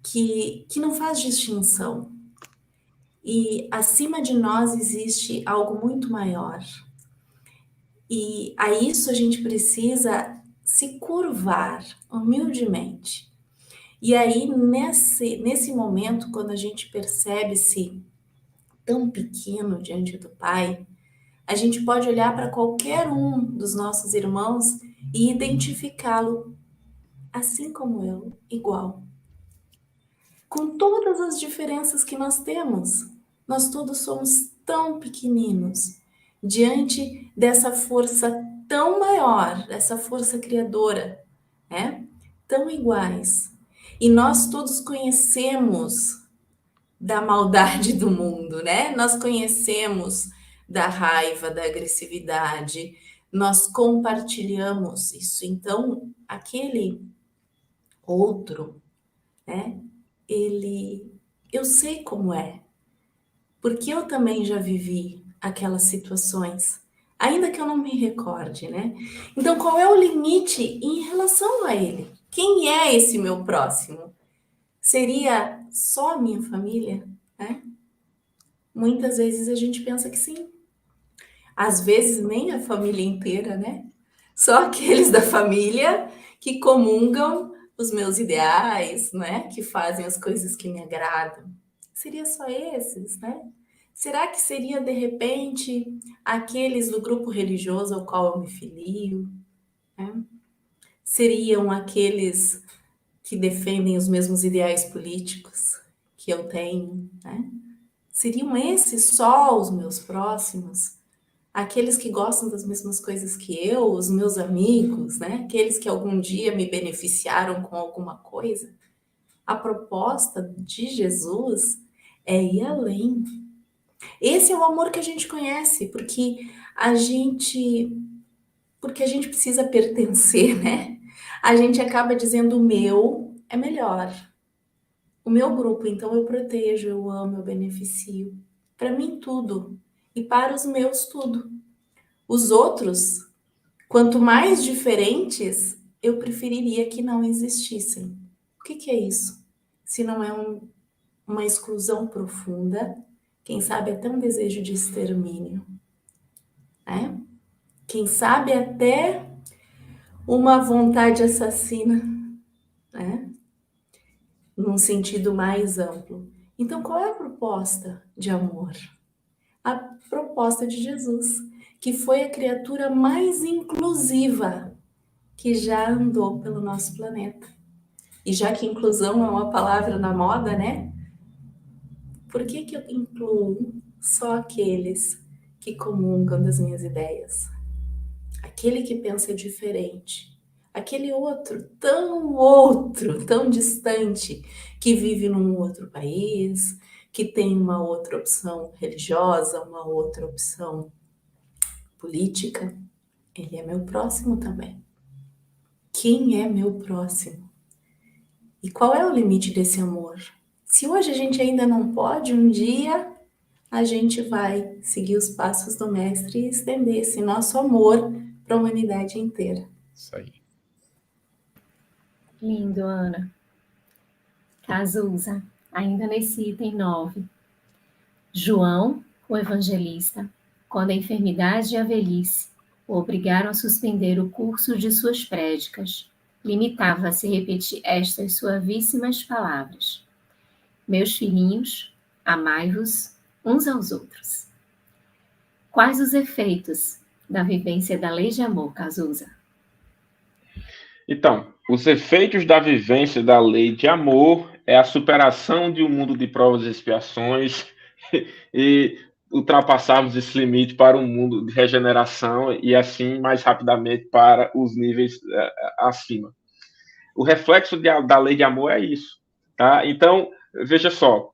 Que não faz distinção. E acima de nós existe algo muito maior. E a isso a gente precisa se curvar humildemente. E aí, nesse momento, quando a gente percebe-se tão pequeno diante do Pai, a gente pode olhar para qualquer um dos nossos irmãos e identificá-lo assim como eu, igual. Com todas as diferenças que nós temos, nós todos somos tão pequeninos diante dessa força tão maior, dessa força criadora, né? Tão iguais. E nós todos conhecemos da maldade do mundo, né? Nós conhecemos da raiva, da agressividade, nós compartilhamos isso. Então, aquele outro, né? Eu sei como é, porque eu também já vivi aquelas situações, ainda que eu não me recorde, né? Então, qual é o limite em relação a ele? Quem é esse meu próximo? Seria só a minha família, né? Muitas vezes a gente pensa que sim. Às vezes nem a família inteira, né? Só aqueles da família que comungam os meus ideais, né? Que fazem as coisas que me agradam. Seria só esses, né? Será que seria, de repente, aqueles do grupo religioso ao qual eu me filio? Né? Seriam aqueles que defendem os mesmos ideais políticos que eu tenho, né? Seriam esses só os meus próximos? Aqueles que gostam das mesmas coisas que eu, os meus amigos, né? Aqueles que algum dia me beneficiaram com alguma coisa? A proposta de Jesus é ir além. Esse é o amor que a gente conhece, porque a gente precisa pertencer, né? A gente acaba dizendo o meu é melhor. O meu grupo, então eu protejo, eu amo, eu beneficio. Para mim tudo. E para os meus tudo. Os outros, quanto mais diferentes, eu preferiria que não existissem. O que é isso? Se não é uma exclusão profunda, quem sabe até um desejo de extermínio, né? Quem sabe até uma vontade assassina, né? Num sentido mais amplo. Então, qual é a proposta de amor? A proposta de Jesus, que foi a criatura mais inclusiva que já andou pelo nosso planeta. E já que inclusão é uma palavra na moda, né? por que eu incluo só aqueles que comungam das minhas ideias? Aquele que pensa diferente, aquele outro, tão distante, que vive num outro país, que tem uma outra opção religiosa, uma outra opção política, ele é meu próximo também. Quem é meu próximo? E qual é o limite desse amor? Se hoje a gente ainda não pode, um dia a gente vai seguir os passos do Mestre e estender esse nosso amor para a humanidade inteira. Isso aí. Lindo, Ana. Cazuza, ainda nesse item 9. João, o evangelista, quando a enfermidade e a velhice o obrigaram a suspender o curso de suas prédicas, limitava-se a repetir estas suavíssimas palavras: Meus filhinhos, amai-vos uns aos outros. Quais os efeitos da vivência da lei de amor, Cazuza? Então, os efeitos da vivência da lei de amor é a superação de um mundo de provas e expiações e ultrapassarmos esse limite para um mundo de regeneração e assim mais rapidamente para os níveis acima. O reflexo da lei de amor é isso, tá? Então, veja só,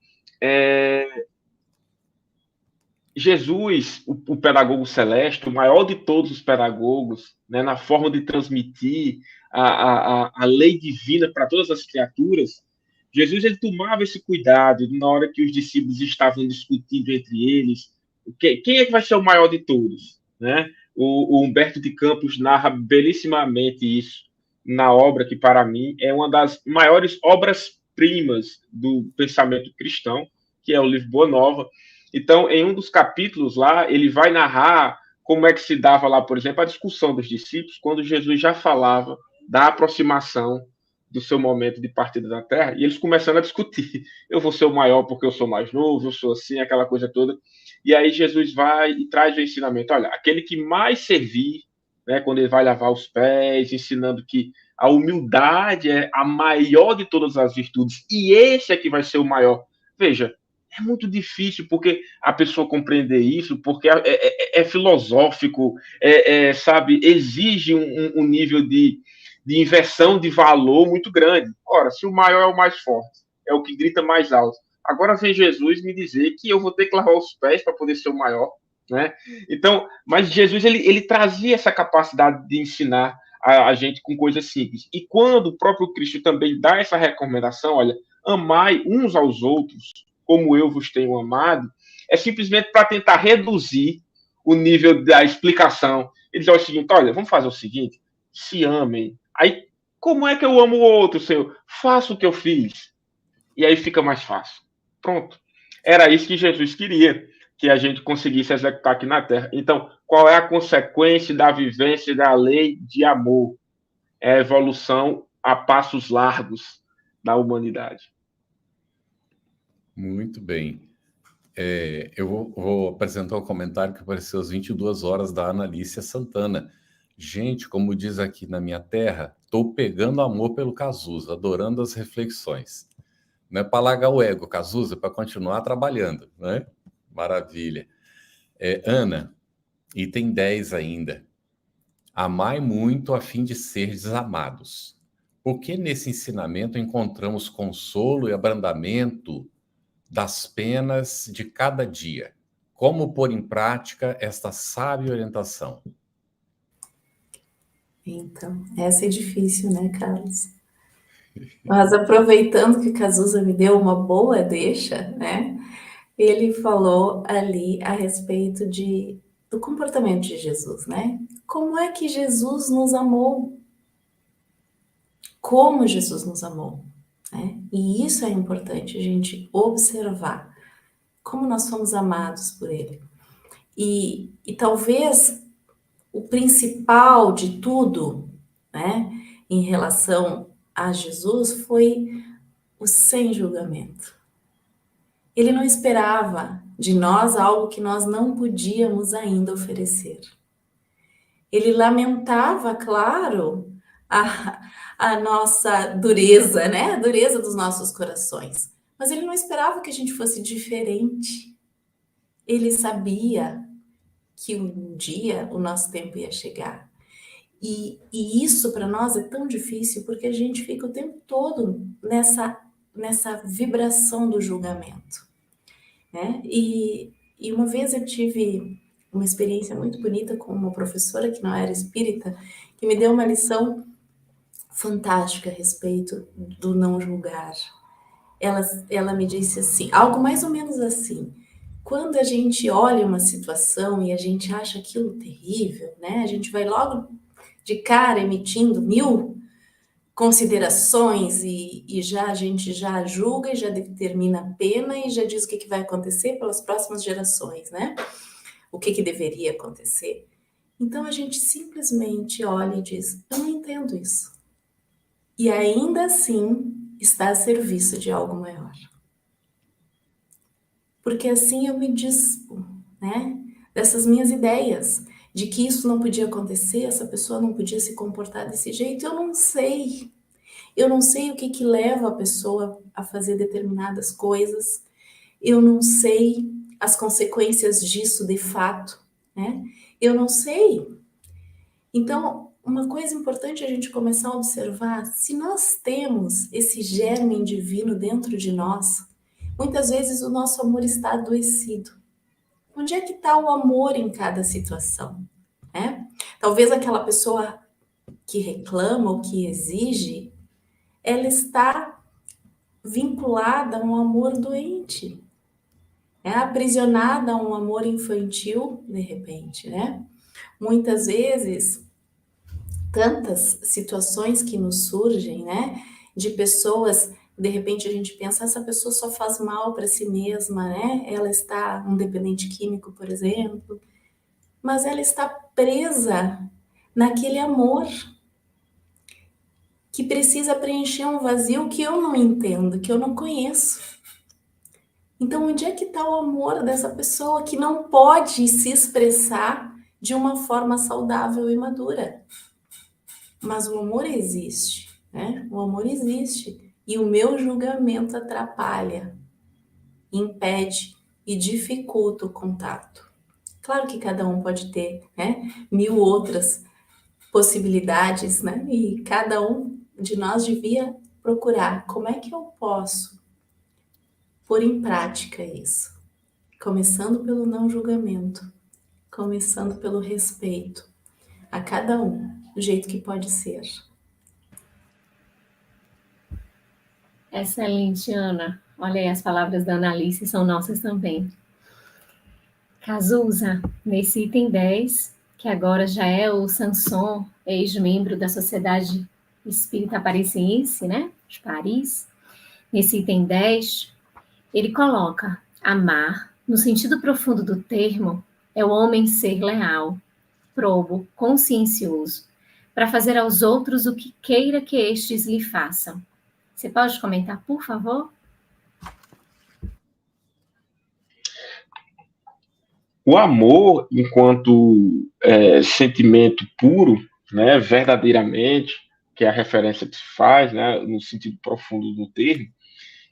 Jesus, o pedagogo celeste, o maior de todos os pedagogos, né, na forma de transmitir a lei divina para todas as criaturas, Jesus ele tomava esse cuidado na hora que os discípulos estavam discutindo entre eles, quem é que vai ser o maior de todos, né? O Humberto de Campos narra belíssimamente isso na obra que, para mim, é uma das maiores obras-primas do pensamento cristão, que é o livro Boa Nova. Então, em um dos capítulos lá, ele vai narrar como é que se dava lá, por exemplo, a discussão dos discípulos, quando Jesus já falava da aproximação do seu momento de partida da Terra, e eles começando a discutir. Eu vou ser o maior porque eu sou mais novo, eu sou assim, aquela coisa toda. E aí Jesus vai e traz o ensinamento. Olha, aquele que mais servir, né, quando ele vai lavar os pés, ensinando que a humildade é a maior de todas as virtudes, e esse é que vai ser o maior. Veja, é muito difícil porque a pessoa compreender isso, porque é filosófico, sabe, exige um nível de inversão de valor muito grande. Ora, se o maior é o mais forte, é o que grita mais alto. Agora vem Jesus me dizer que eu vou ter que lavar os pés para poder ser o maior, né? Então, mas Jesus ele trazia essa capacidade de ensinar a gente com coisas simples. E quando o próprio Cristo também dá essa recomendação, olha, amai uns aos outros como eu vos tenho amado, é simplesmente para tentar reduzir o nível da explicação. Ele diz o seguinte, olha, vamos fazer o seguinte, se amem. Aí, como é que eu amo o outro, Senhor? Faça o que eu fiz. E aí fica mais fácil. Pronto. Era isso que Jesus queria, que a gente conseguisse executar aqui na Terra. Então, qual é a consequência da vivência da lei de amor? É a evolução a passos largos da humanidade. Muito bem. Eu vou apresentar um comentário que apareceu às 22 horas da Analícia Santana. Gente, como diz aqui na minha terra, estou pegando amor pelo Cazuza, adorando as reflexões. Não é para largar o ego, Cazuza, para continuar trabalhando, né? Maravilha. Ana, item 10 ainda. Amai muito a fim de seres amados. Porque nesse ensinamento encontramos consolo e abrandamento das penas de cada dia. Como pôr em prática esta sábia orientação? Então, essa é difícil, né, Carlos? Mas aproveitando que Cazuza me deu uma boa deixa, né? Ele falou ali a respeito do comportamento de Jesus, né? Como é que Jesus nos amou? Como Jesus nos amou, né? E isso é importante a gente observar, como nós fomos amados por Ele. E talvez o principal de tudo, né, em relação a Jesus foi o sem julgamento. Ele não esperava de nós algo que nós não podíamos ainda oferecer. Ele lamentava, claro, a nossa dureza, né? A dureza dos nossos corações. Mas ele não esperava que a gente fosse diferente. Ele sabia que um dia o nosso tempo ia chegar. E isso para nós é tão difícil porque a gente fica o tempo todo nessa vibração do julgamento, né? E uma vez eu tive uma experiência muito bonita com uma professora que não era espírita, que me deu uma lição fantástica a respeito do não julgar. Ela me disse assim, algo mais ou menos assim: quando a gente olha uma situação e a gente acha aquilo terrível, né? A gente vai logo de cara emitindo 1000 considerações e a gente já julga e já determina a pena e já diz o que vai acontecer pelas próximas gerações, né? O que deveria acontecer. Então a gente simplesmente olha e diz, eu não entendo isso. E ainda assim está a serviço de algo maior. Porque assim eu me dispo, né, dessas minhas ideias, de que isso não podia acontecer, essa pessoa não podia se comportar desse jeito. Eu não sei o que leva a pessoa a fazer determinadas coisas, eu não sei as consequências disso de fato, né? Eu não sei. Então, uma coisa importante é a gente começar a observar, se nós temos esse germe divino dentro de nós, muitas vezes o nosso amor está adoecido. Onde é que está o amor em cada situação, né? Talvez aquela pessoa que reclama ou que exige, ela está vinculada a um amor doente, é aprisionada a um amor infantil, de repente, né? Muitas vezes, tantas situações que nos surgem, né? De pessoas, de repente a gente pensa, essa pessoa só faz mal para si mesma, né? Ela está um dependente químico, por exemplo, mas ela está presa naquele amor que precisa preencher um vazio que eu não entendo, que eu não conheço. Então, onde é que está o amor dessa pessoa que não pode se expressar de uma forma saudável e madura? Mas o amor existe, né? O amor existe. E o meu julgamento atrapalha, impede e dificulta o contato. Claro que cada um pode ter, né, 1000 outras possibilidades, né? E cada um de nós devia procurar como é que eu posso pôr em prática isso. Começando pelo não julgamento, começando pelo respeito a cada um, do jeito que pode ser. Excelente, Ana. Olha aí, as palavras da Analice são nossas também. Cazuza, nesse item 10, que agora já é o Sanson, ex-membro da Sociedade Espírita Parisiense, né, de Paris, nesse item 10, ele coloca: amar, no sentido profundo do termo, é o homem ser leal, probo, consciencioso, para fazer aos outros o que queira que estes lhe façam. Você pode comentar, por favor? O amor, enquanto sentimento puro, né, verdadeiramente, que é a referência que se faz, né, no sentido profundo do termo,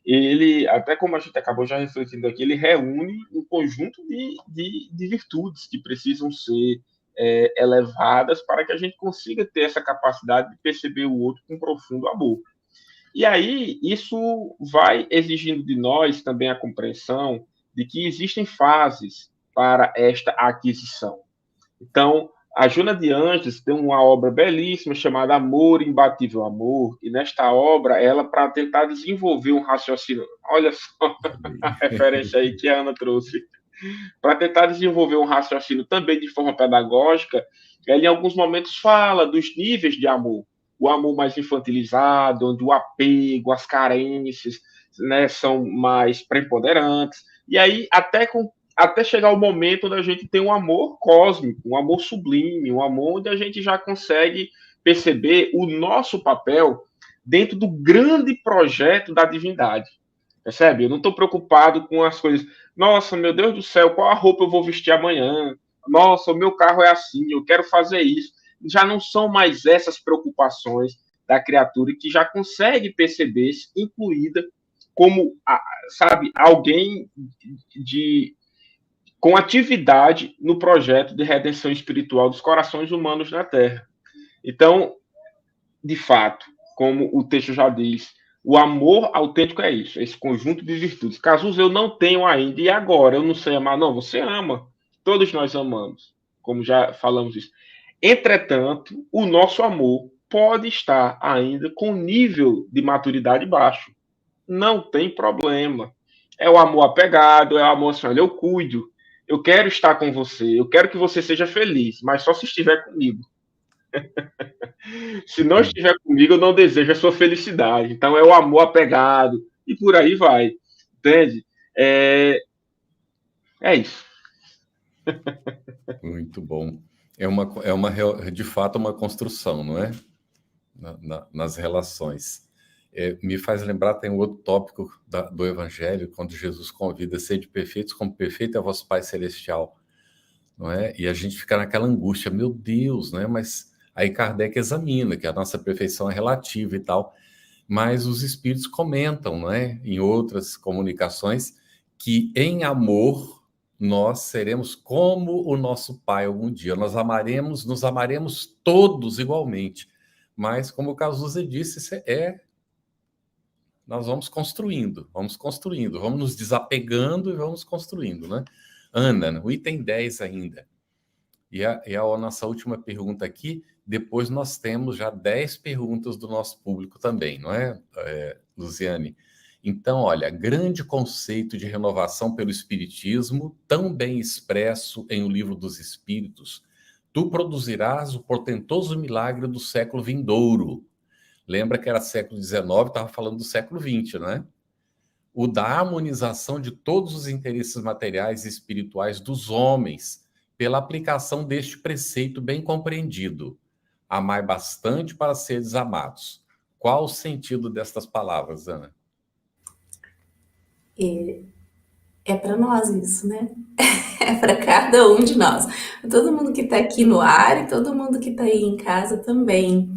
ele, até como a gente acabou já refletindo aqui, ele reúne um conjunto de virtudes que precisam ser elevadas para que a gente consiga ter essa capacidade de perceber o outro com profundo amor. E aí, isso vai exigindo de nós também a compreensão de que existem fases para esta aquisição. Então, a Joana de Ângeles tem uma obra belíssima chamada Amor, Imbatível Amor, e nesta obra, ela, para tentar desenvolver um raciocínio, olha só a referência aí que a Ana trouxe, para tentar desenvolver um raciocínio também de forma pedagógica, ela em alguns momentos fala dos níveis de amor. O amor mais infantilizado, onde o apego, as carências, né, são mais preponderantes. E aí, até chegar o momento onde a gente tem um amor cósmico, um amor sublime, um amor onde a gente já consegue perceber o nosso papel dentro do grande projeto da divindade. Percebe? Eu não estou preocupado com as coisas. Nossa, meu Deus do céu, qual a roupa eu vou vestir amanhã? Nossa, o meu carro é assim, eu quero fazer isso. Já não são mais essas preocupações da criatura que já consegue perceber-se incluída como, sabe, alguém com atividade no projeto de redenção espiritual dos corações humanos na Terra. Então, de fato, como o texto já diz, o amor autêntico é isso, esse conjunto de virtudes. Cazuza, eu não tenho ainda, e agora? Eu não sei amar. Não, você ama. Todos nós amamos, como já falamos isso. Entretanto, o nosso amor pode estar ainda com nível de maturidade baixo. Não tem problema. É o amor apegado, é o amor assim, olha, eu cuido, eu quero estar com você, eu quero que você seja feliz, mas só se estiver comigo. Se não estiver comigo, eu não desejo a sua felicidade. Então é o amor apegado, e por aí vai. Entende? É isso. Muito bom. De fato, uma construção, não é? Nas relações. Me faz lembrar, tem um outro tópico do Evangelho, quando Jesus convida: sede perfeitos como perfeito é vosso Pai Celestial, não é? E a gente fica naquela angústia, meu Deus, né? Mas aí Kardec examina que a nossa perfeição é relativa e tal, mas os espíritos comentam, não é? Em outras comunicações, que em amor nós seremos como o nosso Pai algum dia. Nos amaremos todos igualmente. Mas, como o Cazuza disse, nós vamos construindo, vamos nos desapegando e vamos construindo, né? Ana, o item 10 ainda. E a nossa última pergunta aqui, depois nós temos já 10 perguntas do nosso público também, não é, Luziane? Então, olha, grande conceito de renovação pelo Espiritismo, tão bem expresso em O Livro dos Espíritos, tu produzirás o portentoso milagre do século vindouro. Lembra que era século XIX, estava falando do século XX, né? O da harmonização de todos os interesses materiais e espirituais dos homens, pela aplicação deste preceito bem compreendido. Amai bastante para seres amados. Qual o sentido destas palavras, Ana? É para nós isso, né? É para cada um de nós. Todo mundo que está aqui no ar e todo mundo que está aí em casa também.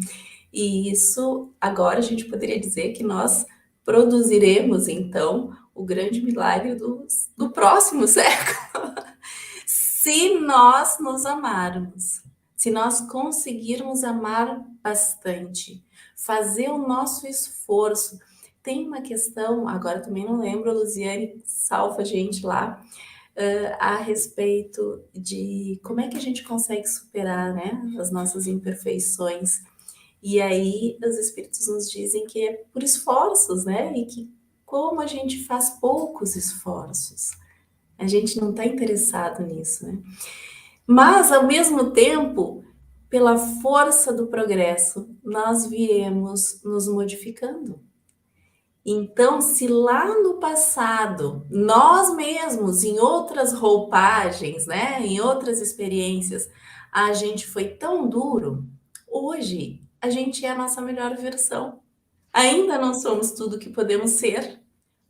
E isso, agora a gente poderia dizer que nós produziremos, então, o grande milagre do próximo século. Se nós nos amarmos, se nós conseguirmos amar bastante, fazer o nosso esforço. Tem uma questão, agora também não lembro, a Luziane salva a gente lá, a respeito de como é que a gente consegue superar, né, as nossas imperfeições. E aí os espíritos nos dizem que é por esforços, né? E que como a gente faz poucos esforços, a gente não está interessado nisso, né? Mas, ao mesmo tempo, pela força do progresso, nós viemos nos modificando. Então, se lá no passado, nós mesmos, em outras roupagens, né, em outras experiências, a gente foi tão duro, hoje a gente é a nossa melhor versão. Ainda não somos tudo o que podemos ser,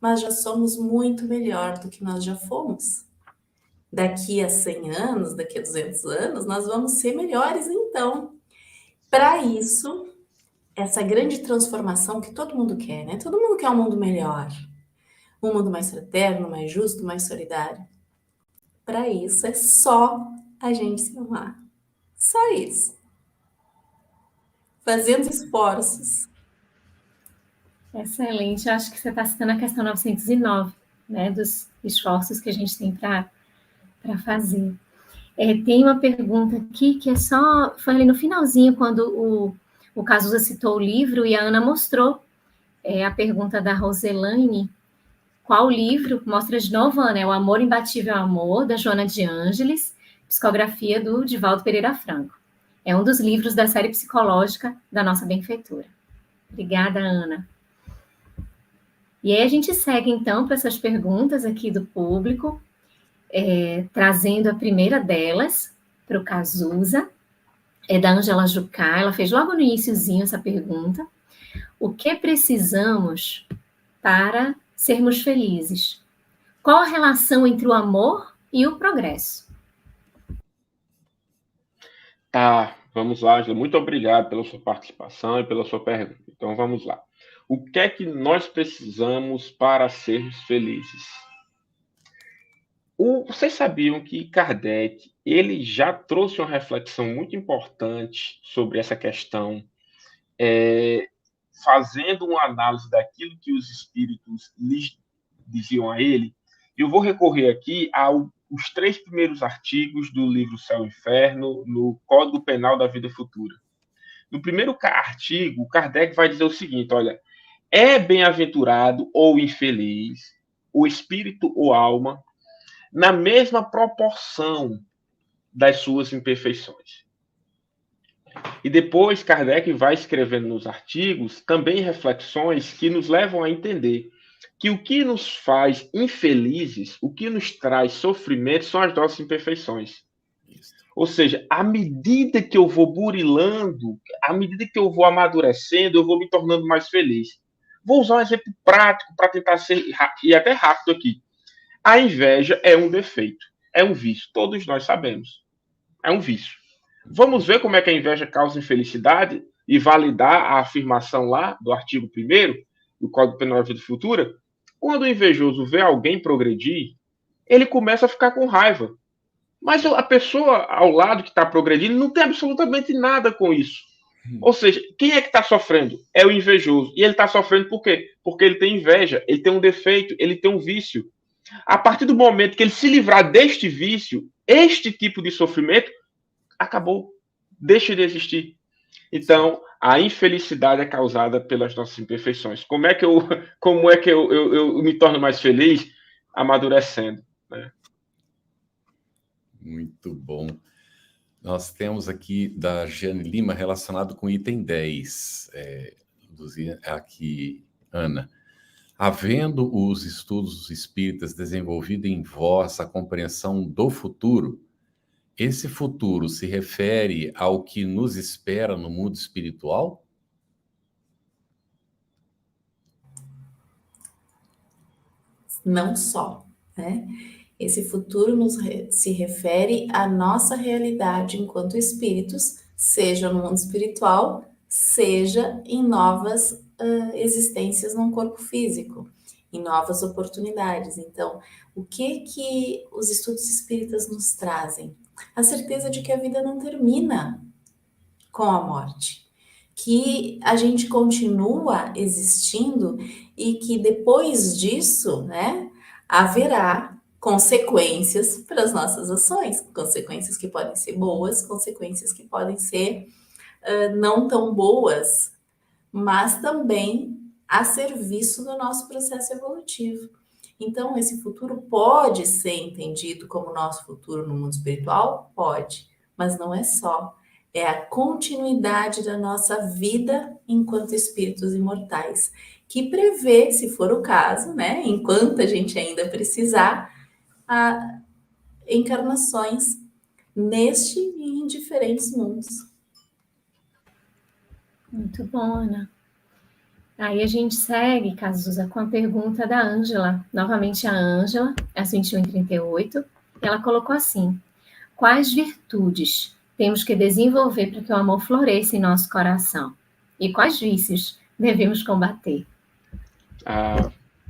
mas já somos muito melhor do que nós já fomos. Daqui a 100 anos, daqui a 200 anos, nós vamos ser melhores então. Para isso, essa grande transformação que todo mundo quer, né? Todo mundo quer um mundo melhor, um mundo mais fraterno, mais justo, mais solidário. Para isso é só a gente se amar. Só isso. Fazendo esforços. Excelente. Eu acho que você está citando a questão 909, né? Dos esforços que a gente tem para fazer. Tem uma pergunta aqui que foi ali no finalzinho, quando o Cazuza citou o livro e a Ana mostrou a pergunta da Roselaine. Qual livro? Mostra de novo, Ana, O Amor Imbatível Amor, da Joana de Ângeles, psicografia do Divaldo Pereira Franco. É um dos livros da série psicológica da nossa benfeitora. Obrigada, Ana. E aí a gente segue, então, para essas perguntas aqui do público, trazendo a primeira delas para o Cazuza, da Ângela Jucá. Ela fez logo no iniciozinho essa pergunta. O que precisamos para sermos felizes? Qual a relação entre o amor e o progresso? Tá, vamos lá, Ângela. Muito obrigado pela sua participação e pela sua pergunta. Então vamos lá. O que é que nós precisamos para sermos felizes? Vocês sabiam que Kardec ele já trouxe uma reflexão muito importante sobre essa questão, fazendo uma análise daquilo que os espíritos lhes diziam a ele? Eu vou recorrer aqui aos 3 primeiros artigos do livro Céu e Inferno, no Código Penal da Vida Futura. No primeiro artigo, Kardec vai dizer o seguinte: olha, é bem-aventurado ou infeliz o espírito ou alma na mesma proporção das suas imperfeições. E depois Kardec vai escrevendo nos artigos também reflexões que nos levam a entender que o que nos faz infelizes, o que nos traz sofrimento são as nossas imperfeições. Ou seja, à medida que eu vou burilando, à medida que eu vou amadurecendo, eu vou me tornando mais feliz. Vou usar um exemplo prático para tentar ser e até rápido aqui. A inveja é um defeito, é um vício. Todos nós sabemos. É um vício. Vamos ver como é que a inveja causa infelicidade e validar a afirmação lá do artigo 1º do Código Penal da Vida Futura? Quando o invejoso vê alguém progredir, ele começa a ficar com raiva. Mas a pessoa ao lado que está progredindo não tem absolutamente nada com isso. Ou seja, quem é que está sofrendo? É o invejoso. E ele está sofrendo por quê? Porque ele tem inveja, ele tem um defeito, ele tem um vício. A partir do momento que ele se livrar deste vício, este tipo de sofrimento acabou, deixa de existir. Então, a infelicidade é causada pelas nossas imperfeições. Como é que eu me torno mais feliz? Amadurecendo, né? Muito bom. Nós temos aqui da Jeane Lima relacionado com o item 10, aqui, Ana. Havendo os estudos espíritas desenvolvido em vós a compreensão do futuro, esse futuro se refere ao que nos espera no mundo espiritual? Não só, né? Esse futuro se refere à nossa realidade enquanto espíritos, seja no mundo espiritual, seja em novas existências num corpo físico, em novas oportunidades. Então, o que os estudos espíritas nos trazem? A certeza de que a vida não termina com a morte, que a gente continua existindo e que depois disso, né, haverá consequências para as nossas ações, consequências que podem ser boas, consequências que podem ser não tão boas, mas também a serviço do nosso processo evolutivo. Então, esse futuro pode ser entendido como nosso futuro no mundo espiritual? Pode, mas não é só. É a continuidade da nossa vida enquanto espíritos imortais, que prevê, se for o caso, né, enquanto a gente ainda precisar, encarnações neste e em diferentes mundos. Muito bom, Ana. Aí a gente segue, Cazuza, com a pergunta da Ângela. Novamente a Ângela, às 21h38. Ela colocou assim: quais virtudes temos que desenvolver para que o amor floresça em nosso coração? E quais vícios devemos combater?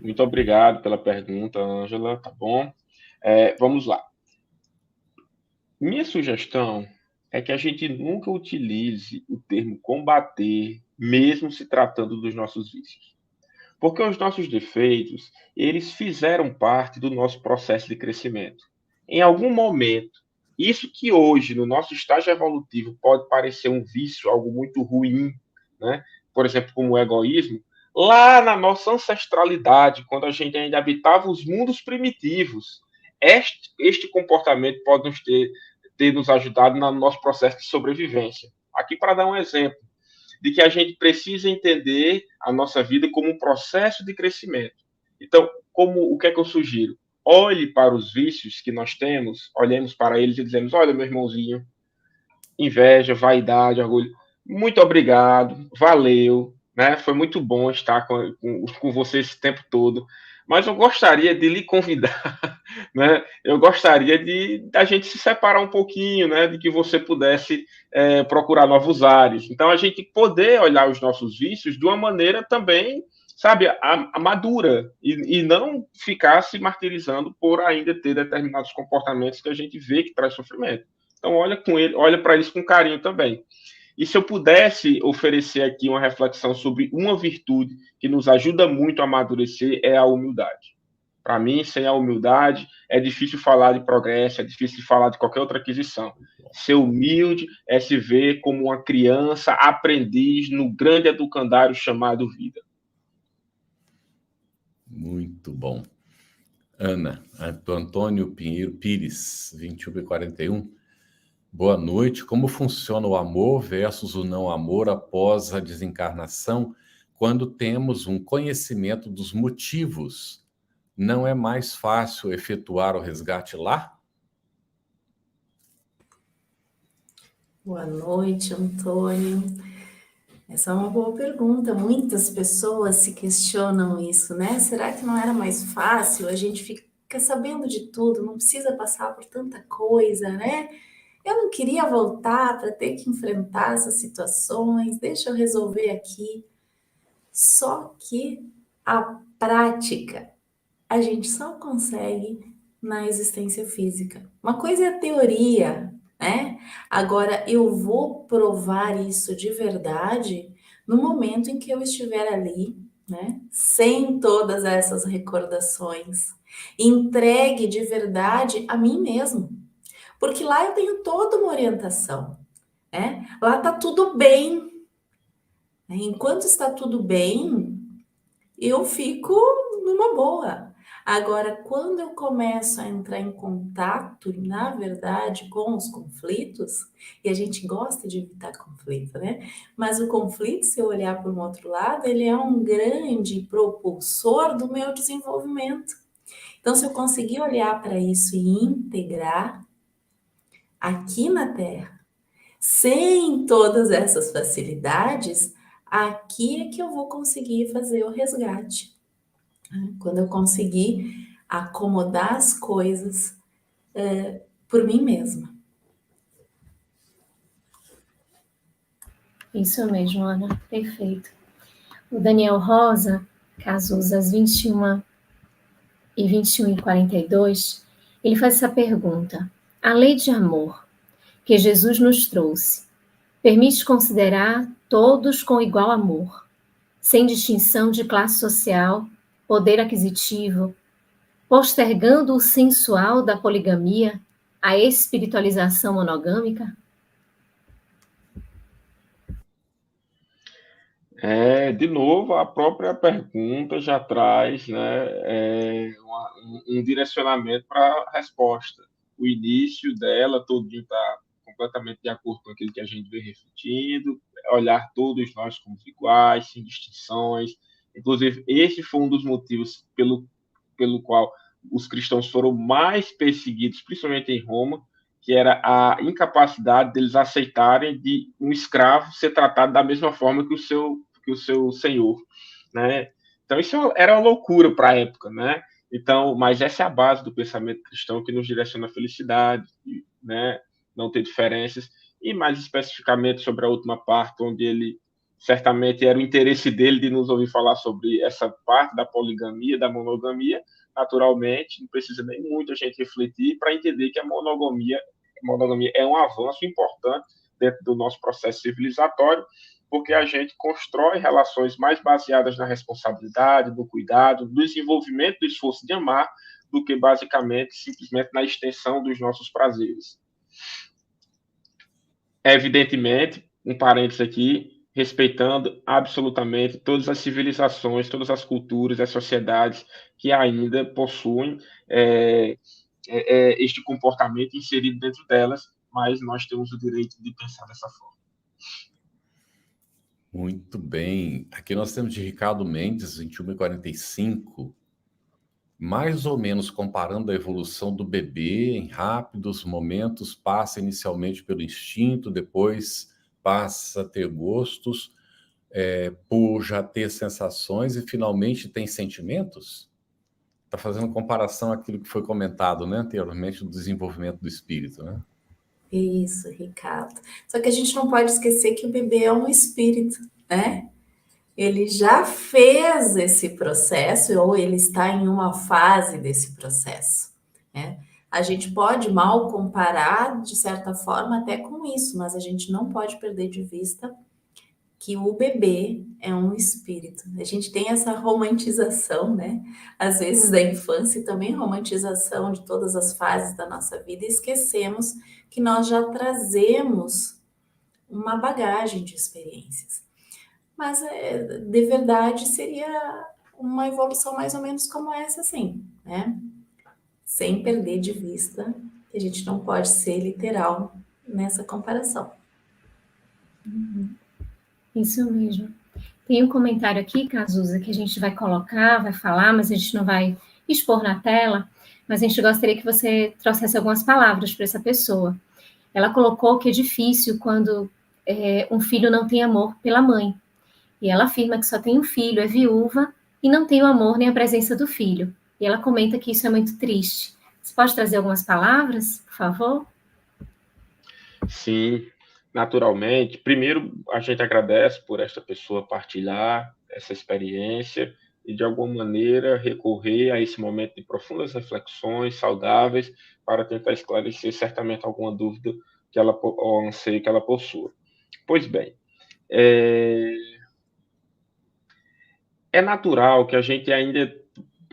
Muito obrigado pela pergunta, Ângela. Tá bom? Vamos lá. Minha sugestão é que a gente nunca utilize o termo combater, mesmo se tratando dos nossos vícios. Porque os nossos defeitos, eles fizeram parte do nosso processo de crescimento. Em algum momento, isso que hoje, no nosso estágio evolutivo, pode parecer um vício, algo muito ruim, né? Por exemplo, como o egoísmo, lá na nossa ancestralidade, quando a gente ainda habitava os mundos primitivos, este comportamento pode ter nos ajudado no nosso processo de sobrevivência. Aqui, para dar um exemplo, de que a gente precisa entender a nossa vida como um processo de crescimento. Então, o que é que eu sugiro? Olhe para os vícios que nós temos, olhemos para eles e dizemos: olha, meu irmãozinho, inveja, vaidade, orgulho, muito obrigado, valeu, né? Foi muito bom estar com você esse tempo todo, mas eu gostaria de lhe convidar, né? Eu gostaria de a gente se separar um pouquinho, né? De que você pudesse procurar novos ares. Então, a gente poder olhar os nossos vícios de uma maneira também, sabe, a madura, e não ficar se martirizando por ainda ter determinados comportamentos que a gente vê que traz sofrimento. Então, olha para eles com carinho também. E se eu pudesse oferecer aqui uma reflexão sobre uma virtude que nos ajuda muito a amadurecer, é a humildade. Para mim, sem a humildade, é difícil falar de progresso, é difícil falar de qualquer outra aquisição. Ser humilde é se ver como uma criança aprendiz no grande educandário chamado vida. Muito bom. Ana, Antônio Pinheiro Pires, 21h41. Boa noite. Como funciona o amor versus o não amor após a desencarnação, quando temos um conhecimento dos motivos? Não é mais fácil efetuar o resgate lá? Boa noite, Antônio. Essa é uma boa pergunta. Muitas pessoas se questionam isso, né? Será que não era mais fácil? A gente fica sabendo de tudo, não precisa passar por tanta coisa, né? Eu não queria voltar para ter que enfrentar essas situações, deixa eu resolver aqui. Só que a prática a gente só consegue na existência física. Uma coisa é a teoria, né? Agora eu vou provar isso de verdade no momento em que eu estiver ali, né? Sem todas essas recordações, entregue de verdade a mim mesmo. Porque lá eu tenho toda uma orientação, né? Lá tá tudo bem. Enquanto está tudo bem, eu fico numa boa. Agora, quando eu começo a entrar em contato, na verdade, com os conflitos, e a gente gosta de evitar conflito, né? Mas o conflito, se eu olhar por um outro lado, ele é um grande propulsor do meu desenvolvimento. Então, se eu conseguir olhar para isso e integrar aqui na Terra, sem todas essas facilidades, aqui é que eu vou conseguir fazer o resgate. Quando eu conseguir acomodar as coisas por mim mesma. Isso mesmo, Ana, perfeito. O Daniel Rosa, Cazuza, às 21h42, ele faz essa pergunta. A lei de amor que Jesus nos trouxe permite considerar todos com igual amor, sem distinção de classe social, poder aquisitivo, postergando o sensual da poligamia, a espiritualização monogâmica? De novo, a própria pergunta já traz, né, um direcionamento para a resposta. O início dela, todo está completamente de acordo com aquilo que a gente vem refletindo, olhar todos nós como iguais, sem distinções. Inclusive, esse foi um dos motivos pelo qual os cristãos foram mais perseguidos, principalmente em Roma, que era a incapacidade deles aceitarem de um escravo ser tratado da mesma forma que o seu senhor, né? Então isso era uma loucura para a época, né? Então, mas essa é a base do pensamento cristão que nos direciona a felicidade, né? Não ter diferenças, e mais especificamente sobre a última parte, onde ele certamente era o interesse dele de nos ouvir falar sobre essa parte da poligamia, da monogamia. Naturalmente, não precisa nem muito a gente refletir para entender que a monogamia é um avanço importante dentro do nosso processo civilizatório, porque a gente constrói relações mais baseadas na responsabilidade, no cuidado, no desenvolvimento do esforço de amar, do que basicamente simplesmente na extensão dos nossos prazeres. Evidentemente, um parênteses aqui, respeitando absolutamente todas as civilizações, todas as culturas, as sociedades que ainda possuem este comportamento inserido dentro delas, mas nós temos o direito de pensar dessa forma. Muito bem. Aqui nós temos de Ricardo Mendes, 21h45, mais ou menos comparando a evolução do bebê em rápidos momentos, passa inicialmente pelo instinto, depois passa a ter gostos, por já ter sensações e finalmente tem sentimentos? Está fazendo comparação àquilo que foi comentado, né, anteriormente, do desenvolvimento do espírito, né? Isso, Ricardo. Só que a gente não pode esquecer que o bebê é um espírito, né? Ele já fez esse processo, ou ele está em uma fase desse processo, né? A gente pode mal comparar, de certa forma, até com isso, mas a gente não pode perder de vista que o bebê é um espírito. A gente tem essa romantização, né? Às vezes da infância e também romantização de todas as fases da nossa vida, e esquecemos que nós já trazemos uma bagagem de experiências. Mas de verdade seria uma evolução mais ou menos como essa, assim, né? Sem perder de vista que a gente não pode ser literal nessa comparação. Isso mesmo. Tem um comentário aqui, Cazuza, que a gente vai colocar, vai falar, mas a gente não vai expor na tela, mas a gente gostaria que você trouxesse algumas palavras para essa pessoa. Ela colocou que é difícil quando um filho não tem amor pela mãe. E ela afirma que só tem um filho, é viúva, e não tem o amor nem a presença do filho. E ela comenta que isso é muito triste. Você pode trazer algumas palavras, por favor? Sim, naturalmente. Primeiro, a gente agradece por esta pessoa partilhar essa experiência e, de alguma maneira, recorrer a esse momento de profundas reflexões saudáveis para tentar esclarecer certamente alguma dúvida que ela, ou anseio que ela possua. Pois bem, é natural que a gente ainda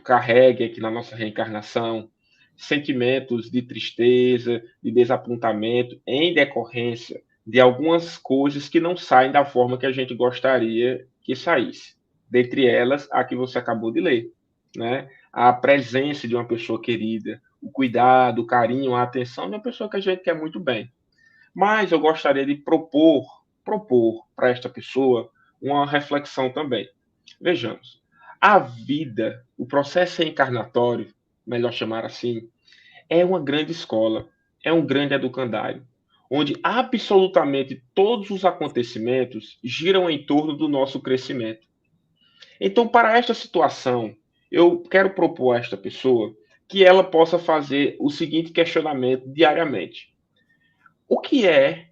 carregue aqui na nossa reencarnação sentimentos de tristeza, de desapontamento, em decorrência de algumas coisas que não saem da forma que a gente gostaria que saísse. Dentre elas, a que você acabou de ler, né? A presença de uma pessoa querida, o cuidado, o carinho, a atenção de uma pessoa que a gente quer muito bem. Mas eu gostaria de propor para esta pessoa uma reflexão também. Vejamos, a vida, o processo reencarnatório, melhor chamar assim, é uma grande escola, é um grande educandário, onde absolutamente todos os acontecimentos giram em torno do nosso crescimento. Então, para esta situação, eu quero propor a esta pessoa que ela possa fazer o seguinte questionamento diariamente: o que é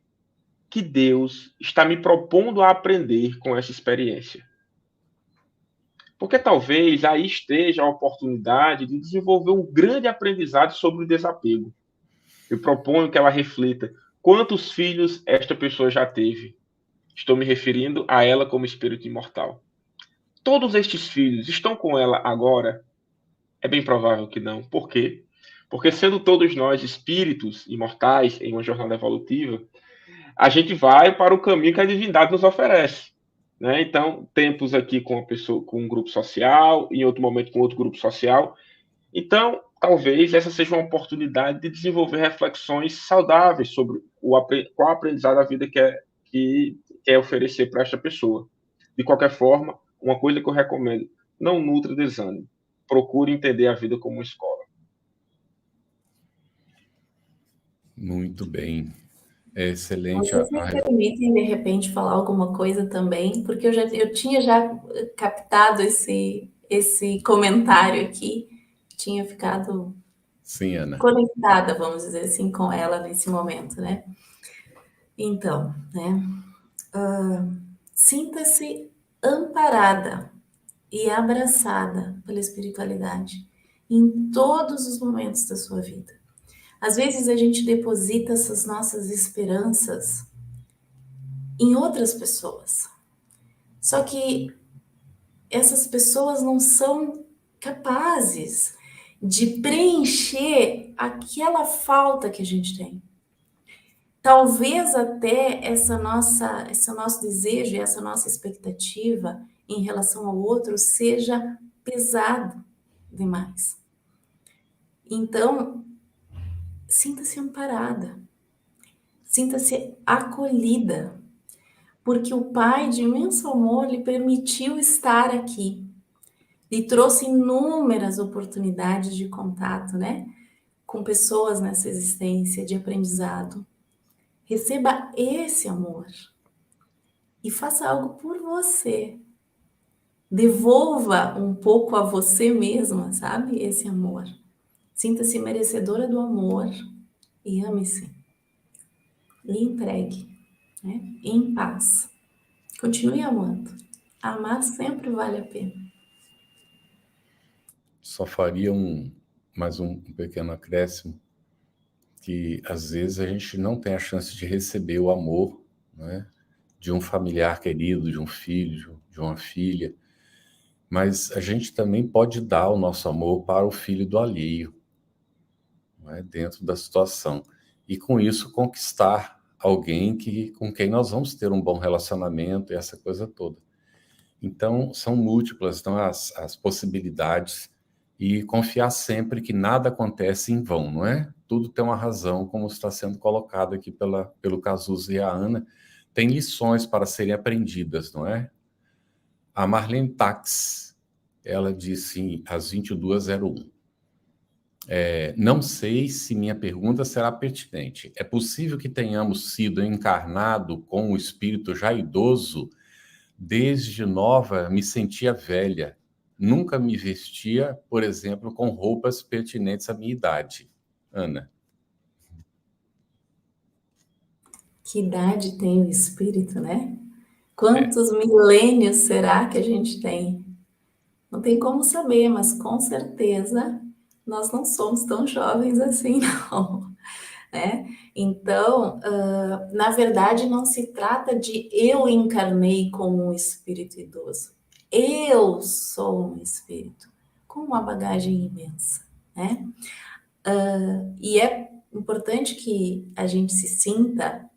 que Deus está me propondo a aprender com essa experiência? Porque talvez aí esteja a oportunidade de desenvolver um grande aprendizado sobre o desapego. Eu proponho que ela reflita quantos filhos esta pessoa já teve. Estou me referindo a ela como espírito imortal. Todos estes filhos estão com ela agora? É bem provável que não. Por quê? Porque sendo todos nós espíritos imortais em uma jornada evolutiva, a gente vai para o caminho que a divindade nos oferece. Né? Então, tempos aqui com uma pessoa, com um grupo social, em outro momento com outro grupo social. Então, talvez essa seja uma oportunidade de desenvolver reflexões saudáveis sobre qual aprendizado a vida quer oferecer para esta pessoa. De qualquer forma, uma coisa que eu recomendo: não nutra desânimo. Procure entender a vida como uma escola. Muito bem. É excelente. Vocês me permitem, de repente, falar alguma coisa também? Porque eu tinha já captado esse comentário aqui, tinha ficado Sim, Ana. conectada, vamos dizer assim, com ela nesse momento, né? Então, né? Sinta-se amparada e abraçada pela espiritualidade em todos os momentos da sua vida. Às vezes a gente deposita essas nossas esperanças em outras pessoas. Só que essas pessoas não são capazes de preencher aquela falta que a gente tem. Talvez até esse nosso desejo e essa nossa expectativa em relação ao outro seja pesado demais. Então, sinta-se amparada, sinta-se acolhida, porque o Pai de imenso amor lhe permitiu estar aqui, lhe trouxe inúmeras oportunidades de contato, né, com pessoas nessa existência de aprendizado. Receba esse amor e faça algo por você. Devolva um pouco a você mesma, sabe? Esse amor. Sinta-se merecedora do amor e ame-se. E entregue, né? Em paz. Continue amando. Amar sempre vale a pena. Só faria mais um pequeno acréscimo, que às vezes a gente não tem a chance de receber o amor, né, de um familiar querido, de um filho, de uma filha, mas a gente também pode dar o nosso amor para o filho do alheio, né, dentro da situação. E com isso conquistar alguém com quem nós vamos ter um bom relacionamento e essa coisa toda. Então, são múltiplas, então, as possibilidades, e confiar sempre que nada acontece em vão, não é? Tudo tem uma razão, como está sendo colocado aqui pelo Cazuza e a Ana. Tem lições para serem aprendidas, não é? A Marlene Tax, ela disse às 22h01, não sei se minha pergunta será pertinente. É possível que tenhamos sido encarnado com o espírito já idoso? Desde nova me sentia velha. Nunca me vestia, por exemplo, com roupas pertinentes à minha idade. Ana. Que idade tem o espírito, né? Quantos milênios será que a gente tem? Não tem como saber, mas com certeza nós não somos tão jovens assim, não. Né? Então, na verdade, não se trata de eu encarnei como um espírito idoso. Eu sou um espírito com uma bagagem imensa, né? E é importante que a gente se sinta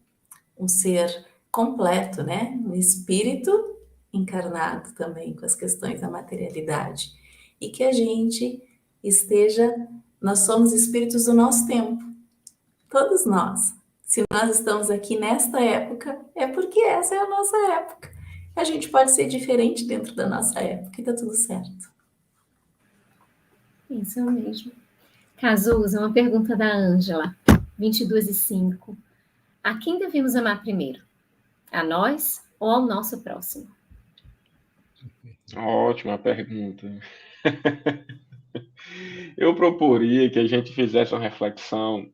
um ser completo, né? Um espírito encarnado também com as questões da materialidade. E que a gente nós somos espíritos do nosso tempo. Todos nós. Se nós estamos aqui nesta época, é porque essa é a nossa época. A gente pode ser diferente dentro da nossa época e tá tudo certo. Isso mesmo. Cazuza, uma pergunta da Ângela, 22h05. A quem devemos amar primeiro? A nós ou ao nosso próximo? Ótima pergunta. Eu proporia que a gente fizesse uma reflexão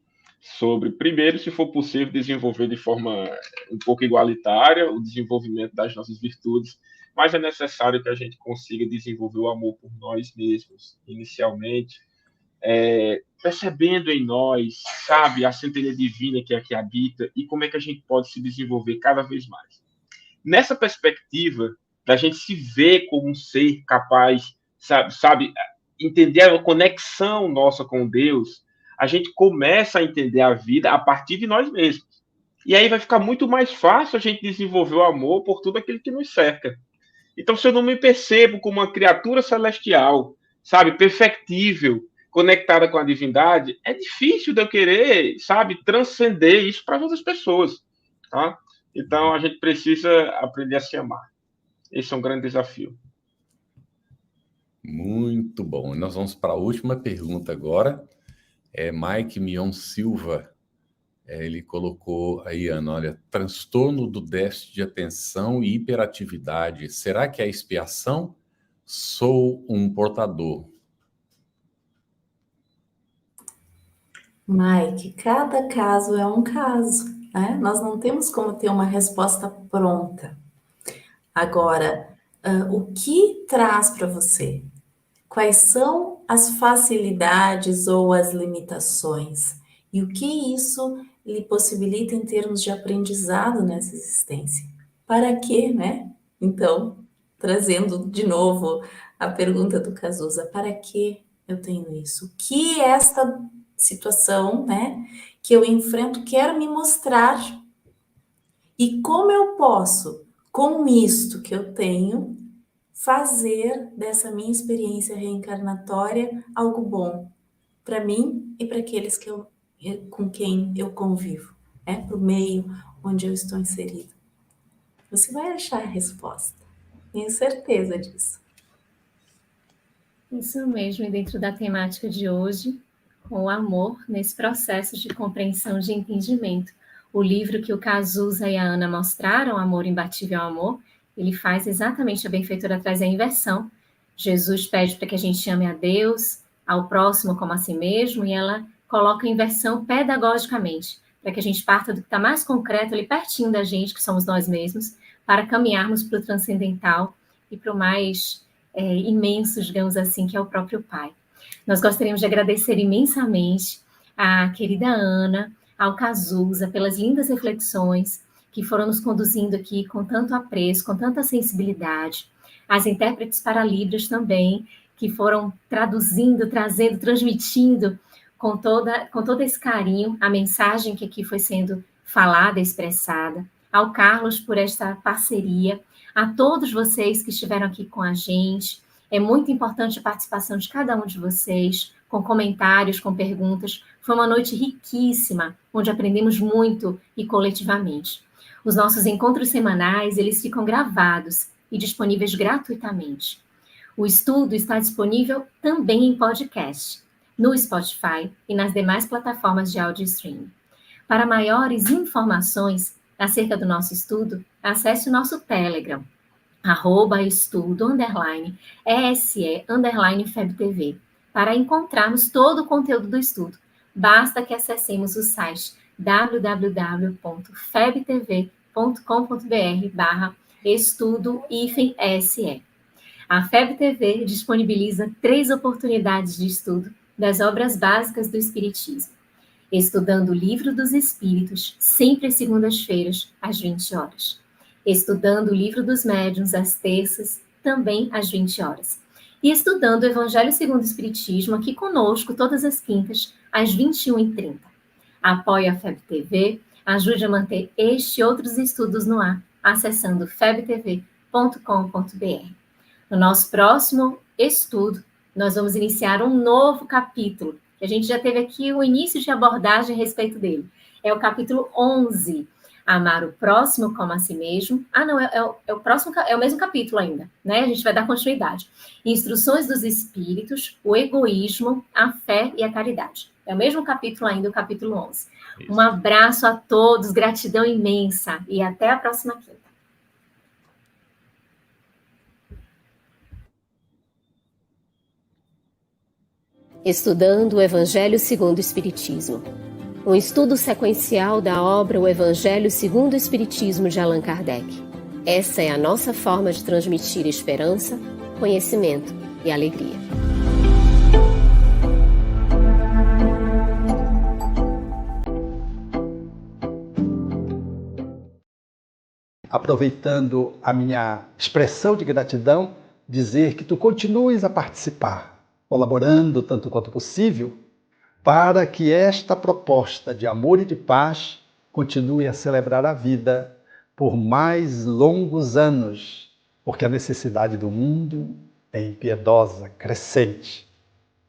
sobre, primeiro, se for possível, desenvolver de forma um pouco igualitária o desenvolvimento das nossas virtudes, mas é necessário que a gente consiga desenvolver o amor por nós mesmos, inicialmente, percebendo em nós, sabe, a centelha divina que aqui habita e como é que a gente pode se desenvolver cada vez mais. Nessa perspectiva, da gente se ver como um ser capaz, sabe, entender a conexão nossa com Deus, a gente começa a entender a vida a partir de nós mesmos. E aí vai ficar muito mais fácil a gente desenvolver o amor por tudo aquilo que nos cerca. Então, se eu não me percebo como uma criatura celestial, sabe, perfectível, conectada com a divindade, é difícil de eu querer, sabe, transcender isso para as outras pessoas, tá? Então, a gente precisa aprender a se amar. Esse é um grande desafio. Muito bom. Nós vamos para a última pergunta agora. Mike Mion Silva. Ele colocou aí, Ana, olha, transtorno do déficit de atenção e hiperatividade. Será que é expiação? Sou um portador. Mike, cada caso é um caso, né? Nós não temos como ter uma resposta pronta. Agora, o que traz para você? Quais são as facilidades ou as limitações? E o que isso lhe possibilita em termos de aprendizado nessa existência? Para quê, né? Então, trazendo de novo a pergunta do Cazuza, para que eu tenho isso? O que esta situação, né, que eu enfrento quer me mostrar? E como eu posso, com isto que eu tenho, fazer dessa minha experiência reencarnatória algo bom para mim e para aqueles com quem eu convivo, né? Para o meio onde eu estou inserido. Você vai achar a resposta, tenho certeza disso. Isso mesmo, e dentro da temática de hoje, com o amor nesse processo de compreensão, de entendimento. O livro que o Cazuza e a Ana mostraram, Amor Imbatível Amor, ele faz exatamente, a benfeitora traz a inversão. Jesus pede para que a gente ame a Deus, ao próximo como a si mesmo, e ela coloca a inversão pedagogicamente, para que a gente parta do que está mais concreto, ali pertinho da gente, que somos nós mesmos, para caminharmos para o transcendental e para o mais imenso, digamos assim, que é o próprio Pai. Nós gostaríamos de agradecer imensamente à querida Ana, ao Cazuza, pelas lindas reflexões que foram nos conduzindo aqui com tanto apreço, com tanta sensibilidade, as intérpretes para Libras também, que foram traduzindo, trazendo, transmitindo com todo esse carinho a mensagem que aqui foi sendo falada, expressada, ao Carlos por esta parceria, a todos vocês que estiveram aqui com a gente. É muito importante a participação de cada um de vocês, com comentários, com perguntas. Foi uma noite riquíssima, onde aprendemos muito e coletivamente. Os nossos encontros semanais, eles ficam gravados e disponíveis gratuitamente. O estudo está disponível também em podcast, no Spotify e nas demais plataformas de áudio streaming. Para maiores informações acerca do nosso estudo, acesse o nosso Telegram, @estudo_ESE_FebTV, para encontrarmos todo o conteúdo do estudo. Basta que acessemos o site www.febtv.com.br/estudo-SE. A FebTV disponibiliza 3 oportunidades de estudo das obras básicas do Espiritismo. Estudando o Livro dos Espíritos, sempre às segundas-feiras, às 20 horas. Estudando o Livro dos Médiuns, às terças, também às 20 horas. E estudando o Evangelho segundo o Espiritismo, aqui conosco, todas as quintas, às 21h30. Apoie a FebTV, ajude a manter este e outros estudos no ar, acessando febtv.com.br. No nosso próximo estudo, nós vamos iniciar um novo capítulo, que a gente já teve aqui o início de abordagem a respeito dele. É o capítulo 11, Amar o Próximo como a Si Mesmo. Não, é o próximo, é o mesmo capítulo ainda, né? A gente vai dar continuidade. Instruções dos Espíritos, o Egoísmo, a Fé e a Caridade. É o mesmo capítulo ainda, o capítulo 11. Isso. Um abraço a todos, gratidão imensa e até a próxima quinta. Estudando o Evangelho segundo o Espiritismo. Um estudo sequencial da obra O Evangelho segundo o Espiritismo de Allan Kardec. Essa é a nossa forma de transmitir esperança, conhecimento e alegria. Aproveitando a minha expressão de gratidão, dizer que tu continues a participar, colaborando tanto quanto possível, para que esta proposta de amor e de paz continue a celebrar a vida por mais longos anos, porque a necessidade do mundo é impiedosa, crescente.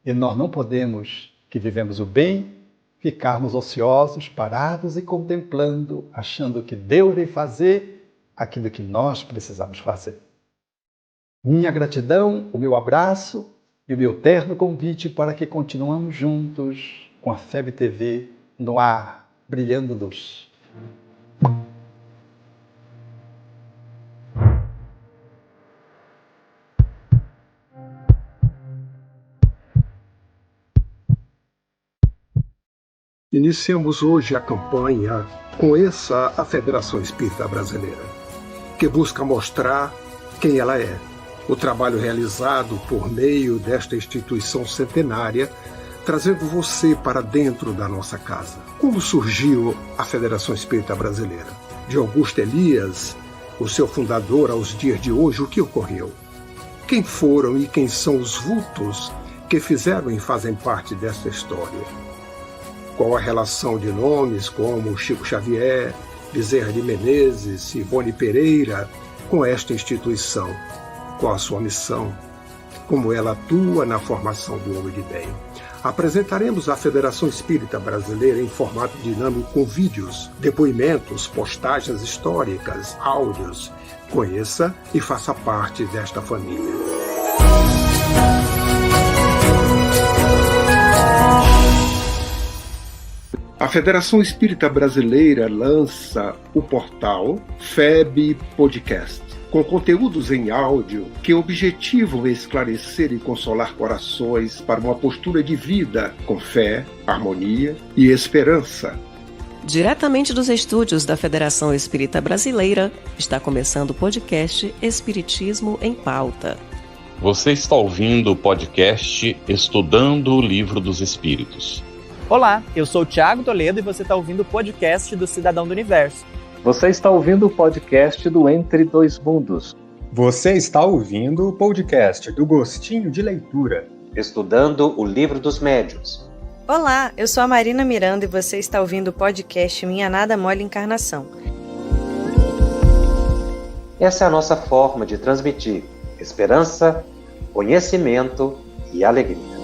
E nós não podemos, que vivemos o bem, ficarmos ociosos, parados e contemplando, achando que Deus vai fazer aquilo que nós precisamos fazer. Minha gratidão, o meu abraço e o meu terno convite para que continuemos juntos com a FebTV no ar, brilhando luz. Iniciamos hoje a campanha Conheça a Federação Espírita Brasileira, que busca mostrar quem ela é. O trabalho realizado por meio desta instituição centenária, trazendo você para dentro da nossa casa. Como surgiu a Federação Espírita Brasileira? De Augusto Elias, o seu fundador, aos dias de hoje, o que ocorreu? Quem foram e quem são os vultos que fizeram e fazem parte desta história? Qual a relação de nomes como Chico Xavier, Bezerra de Menezes, Ivone Pereira com esta instituição? Qual a sua missão? Como ela atua na formação do homem de bem? Apresentaremos a Federação Espírita Brasileira em formato dinâmico com vídeos, depoimentos, postagens históricas, áudios. Conheça e faça parte desta família. A A Federação Espírita Brasileira lança o portal FEB Podcast, com conteúdos em áudio que objetivam esclarecer e consolar corações para uma postura de vida com fé, harmonia e esperança. Diretamente dos estúdios da Federação Espírita Brasileira, está começando o podcast Espiritismo em Pauta. Você está ouvindo o podcast Estudando o Livro dos Espíritos. Olá, eu sou o Thiago Toledo e você está ouvindo o podcast do Cidadão do Universo. Você está ouvindo o podcast do Entre Dois Mundos. Você está ouvindo o podcast do Gostinho de Leitura. Estudando o Livro dos Médiuns. Olá, eu sou a Marina Miranda e você está ouvindo o podcast Minha Nada Mole Encarnação. Essa é a nossa forma de transmitir esperança, conhecimento e alegria.